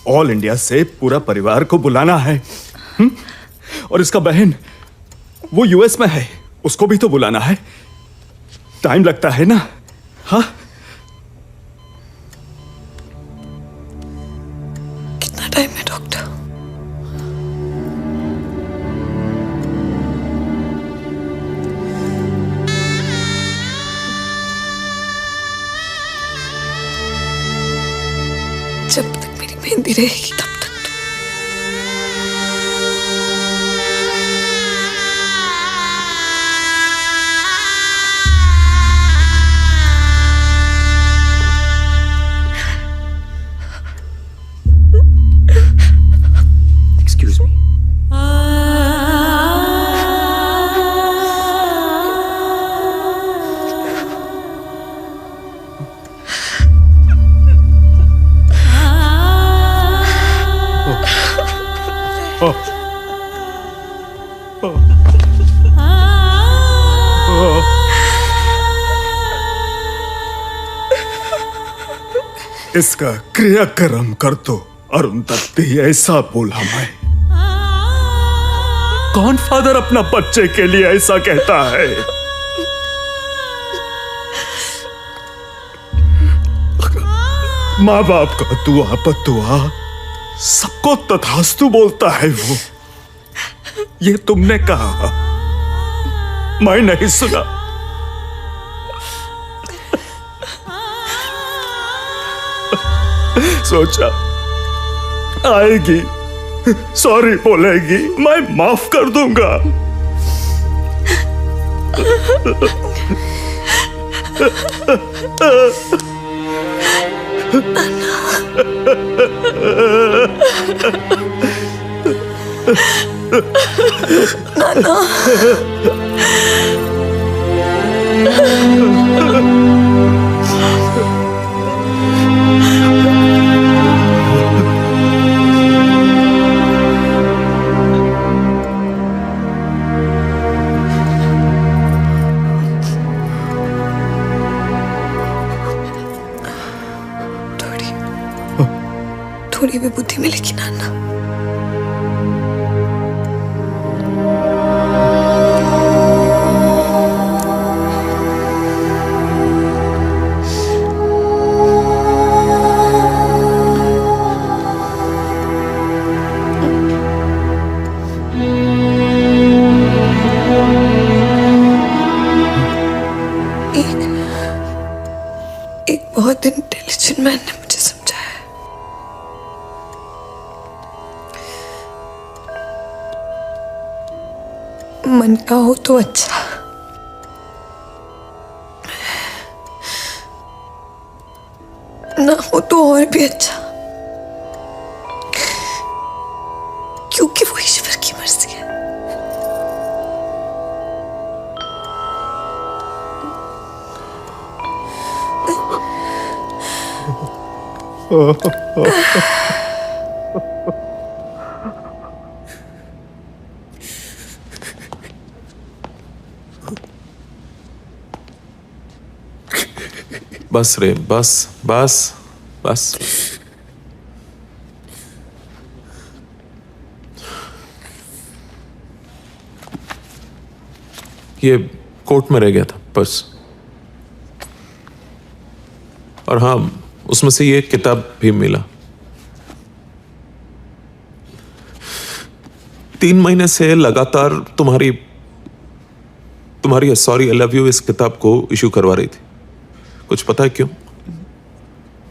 ऑल इंडिया से पूरा परिवार को बुलाना है। और इसका बहन वो यूएस में है, उसको भी तो बुलाना है। टाइम लगता है ना। हाँ, कितना टाइम है डॉक्टर? जब तक मेरी मेहंदी रहेगी तब तक। Excuse me. इसका क्रियाक्रम कर दो। अरुंधति ऐसा बोला मैं। कौन फादर अपना बच्चे के लिए ऐसा कहता है? माँ बाप का दुआ बदुआ सबको तथास्तु बोलता है वो। ये तुमने कहा, मैं नहीं सुना। सोचा आएगी, सॉरी बोलेगी, मैं माफ कर दूंगा। नाना। थोड़ी भी बुद्धि मिलेगी नाना। एक बहुत इंटेलिजेंट मैन ने मुझे समझाया है। मन का हो तो अच्छा, ना हो तो और भी अच्छा, क्योंकि वो ईश्वर की मर्जी है। बस रे, बस बस बस। ये कोर्ट में रह गया था पर्स। और हाँ, उसमें से ये किताब भी मिला। 3 महीने से लगातार तुम्हारी सॉरी आई लव यू इस किताब को इशू करवा रही थी। कुछ पता है क्यों?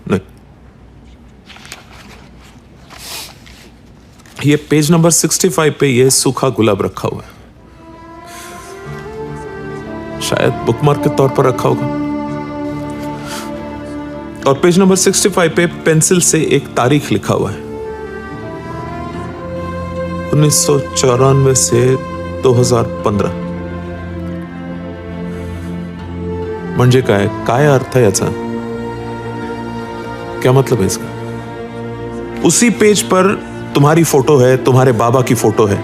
नहीं। ये पेज नंबर 65 पे ये सूखा गुलाब रखा हुआ है। शायद बुकमार्क के तौर पर रखा होगा। और पेज नंबर 65 पे पेंसिल से एक तारीख लिखा हुआ है, 1994 से 2015। म्हणजे काय काय अर्थ है याचा? क्या मतलब है इसका? उसी पेज पर तुम्हारी फोटो है, तुम्हारे बाबा की फोटो है।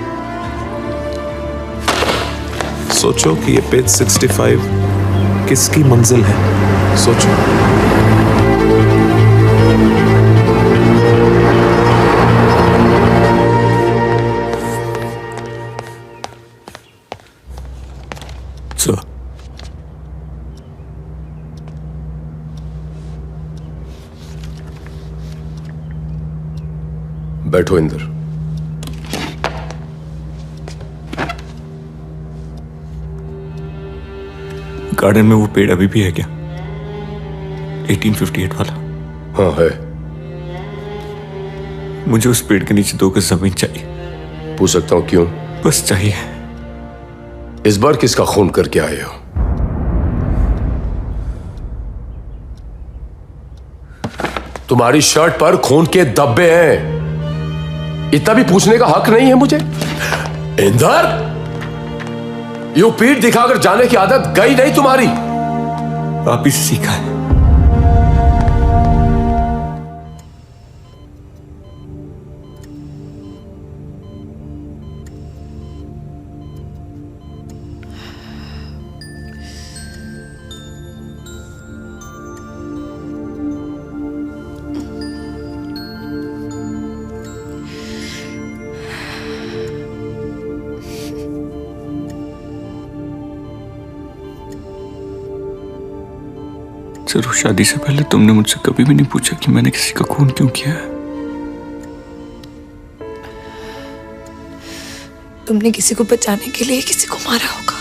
सोचो कि ये पेज 65 किसकी मंजिल है, सोचो। बैठो इंदर। गार्डन में वो पेड़ अभी भी है क्या? 1858 वाला? हाँ है। मुझे उस पेड़ के नीचे 2 गज जमीन चाहिए। पूछ सकता हूँ क्यों? बस चाहिए। इस बार किसका खून करके आए हो? तुम्हारी शर्ट पर खून के धब्बे हैं, इतना भी पूछने का हक नहीं है मुझे? इंदर, यूं पीठ दिखाकर जाने की आदत गई नहीं तुम्हारी? आप ही से सीखा है। जरूर शादी से पहले तुमने मुझसे कभी भी नहीं पूछा कि मैंने किसी का खून क्यों किया है। तुमने किसी को बचाने के लिए किसी को मारा होगा।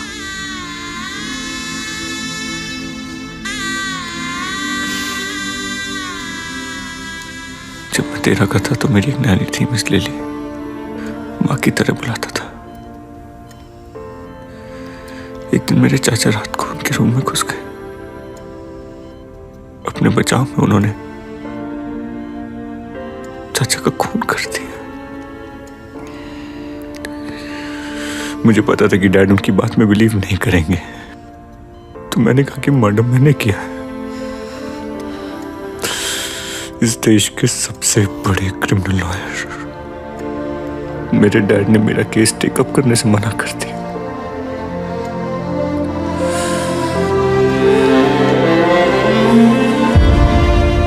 जब मैं तेरा का था तो मेरी एक नानी थी, मिस लिली, माँ की तरह बुलाता था। एक दिन मेरे चाचा रात को उनके रूम में घुस गए। अपने बचाव में उन्होंने चाचा का खून कर दिया। मुझे पता था कि डैड उनकी बात में बिलीव नहीं करेंगे, तो मैंने कहा कि मर्डर मैंने किया है। इस देश के सबसे बड़े क्रिमिनल लॉयर मेरे डैड ने मेरा केस टेकअप करने से मना कर दिया।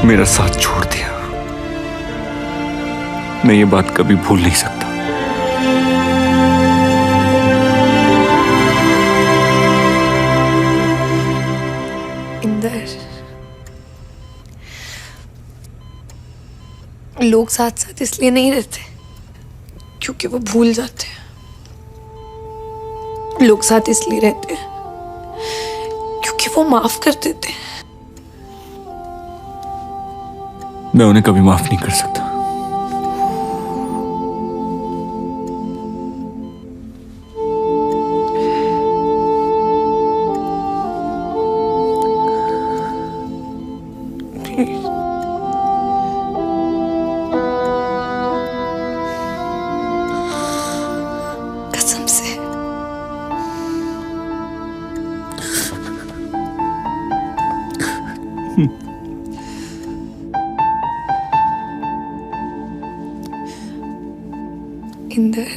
मेरा साथ छोड़ दिया। मैं ये बात कभी भूल नहीं सकता। इंदर, लोग साथ साथ इसलिए नहीं रहते क्योंकि वो भूल जाते हैं। लोग साथ इसलिए रहते हैं क्योंकि वो माफ कर देते हैं। मैं उन्हें कभी माफ नहीं कर सकता। कसम से। इंदर,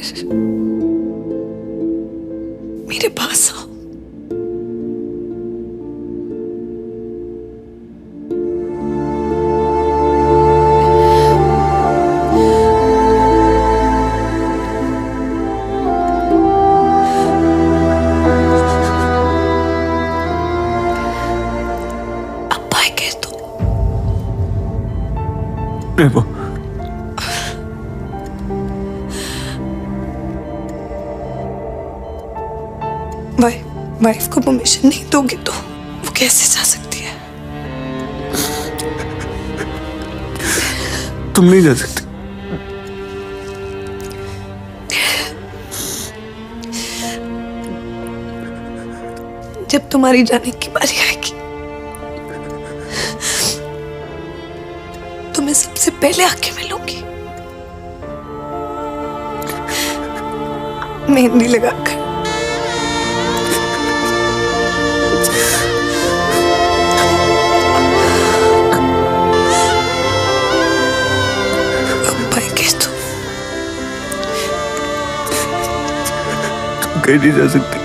मेरे पास आओ। अब्बा है कह दो। वो वाइफ को परमिशन नहीं दोगे तो वो कैसे जा सकती है? तुम नहीं जा सकते। जब तुम्हारी जाने की बारी आएगी तो मैं सबसे पहले आके मिलूंगी, मेहंदी लगाकर। कहीं नहीं जा सकते।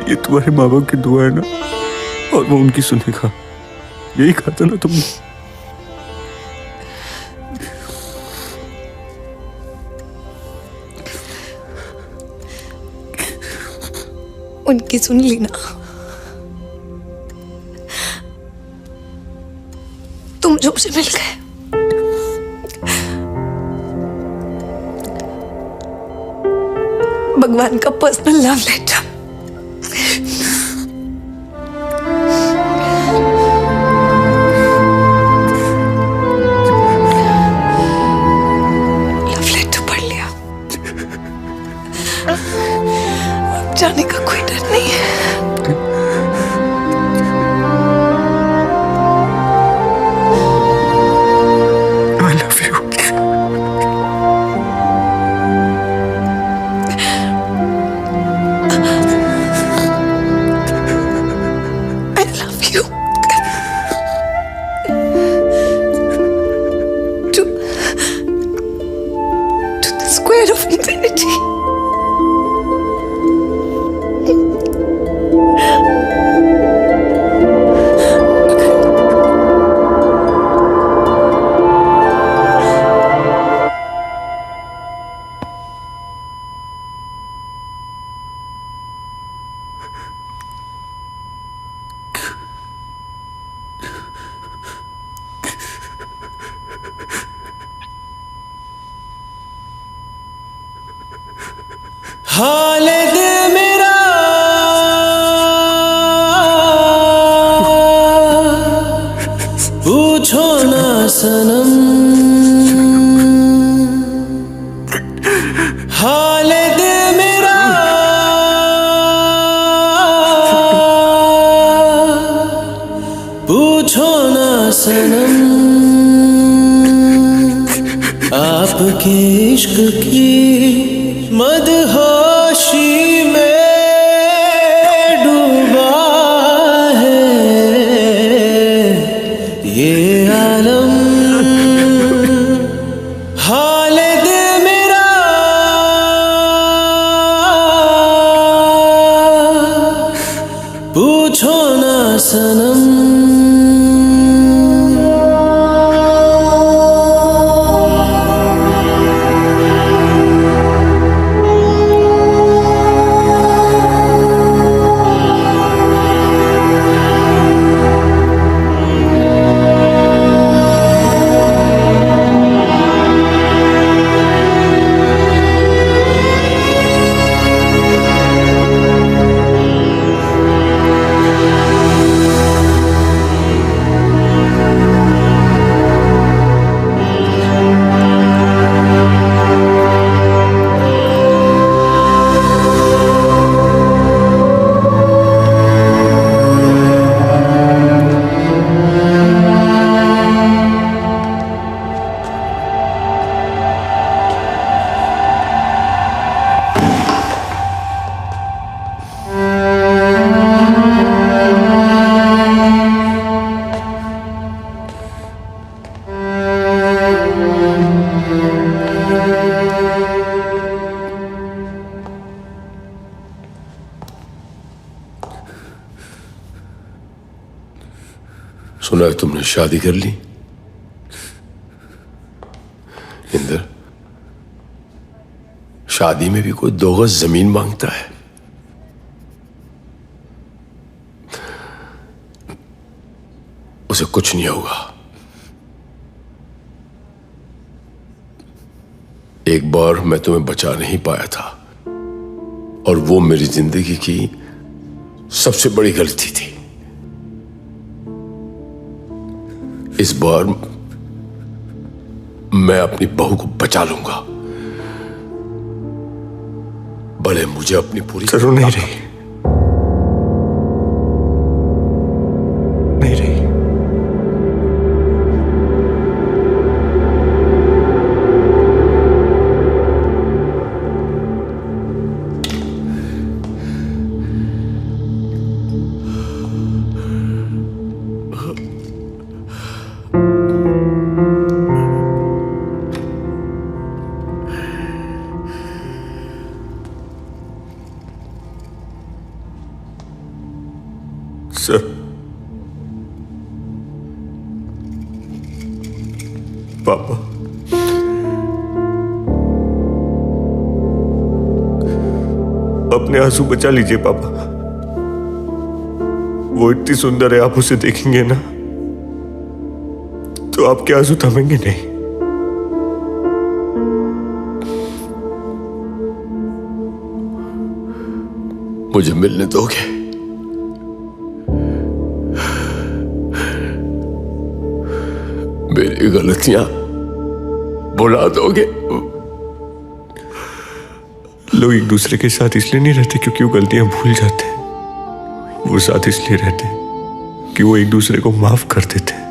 ये तुम्हारे माँ बाप की दुआ है ना, और वो उनकी सुनेगा, यही कहा था ना तुमने। उनकी सुन ली ना। तुम जो मुझे मिल गए। भगवान का personal love letter. Love letter पढ़ लिया। जाने का कोई डर नहीं है। I love you. I love you. To the square of infinity. हाल दिल मेरा पूछो ना सनम, हाल दिल मेरा पूछो ना सनम, आपके इश्क की मदहोशी में डूबा है ये आलम, हाल दिल मेरा पूछो ना सनम। सुना है तुमने शादी कर ली? इंदर, शादी में भी कोई 2 गज जमीन मांगता है। उसे कुछ नहीं होगा। एक बार मैं तुम्हें बचा नहीं पाया था, और वो मेरी जिंदगी की सबसे बड़ी गलती थी। इस बार मैं अपनी बहू को बचा लूंगा, भले मुझे अपनी पूरी जरूर नहीं रही, नहीं रही। सर, पापा, अपने आंसू बचा लीजिए पापा। वो इतनी सुंदर है, आप उसे देखेंगे ना तो आपके आंसू थमेंगे नहीं। मुझे मिलने दोगे? मेरी गलतियां भुला दोगे? लोग एक दूसरे के साथ इसलिए नहीं रहते क्योंकि वो गलतियां भूल जाते हैं। वो साथ इसलिए रहते हैं कि वो एक दूसरे को माफ कर देते हैं।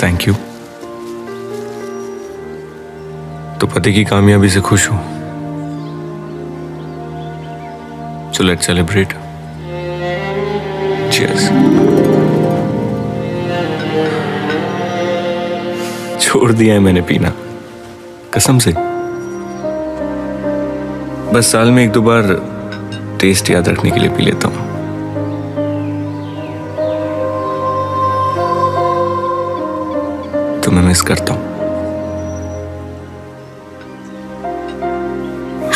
Thank you. तो पति की कामयाबी से खुश हूं, so let's celebrate. Cheers. छोड़ दिया है मैंने पीना, कसम से। बस साल में 1-2 बार टेस्ट याद रखने के लिए पी लेता हूं। तुम्हें मिस करता हूं,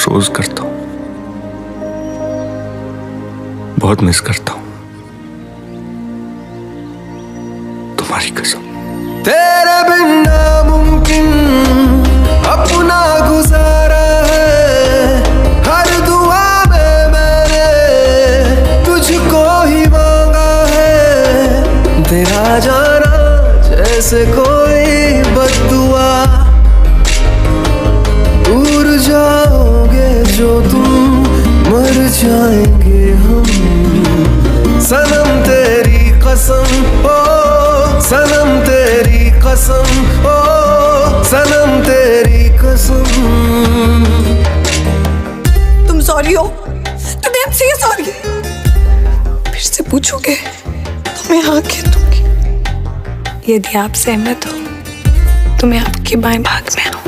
रोज करता हूं, बहुत मिस करता हूं, तुम्हारी कसम। तेरे बिन नामुमकिन अपना गुजारा है, हर दुआ में मैंने तुझको ही मांगा है। तेरा जाना जैसे कोई बद्दुआ, दूर जाओगे जो तुम, मर जाएंगे हम। सनम तेरी कसम, ओ सनम तेरी कसम, ओ सनम तेरी कसम। तुम सॉरी हो? तुम से सॉरी फिर से पूछोगे तो मैं हाँ कह दूंगी। यदि आप सहमत हो तो मैं आपके बाएं भाग में हूँ।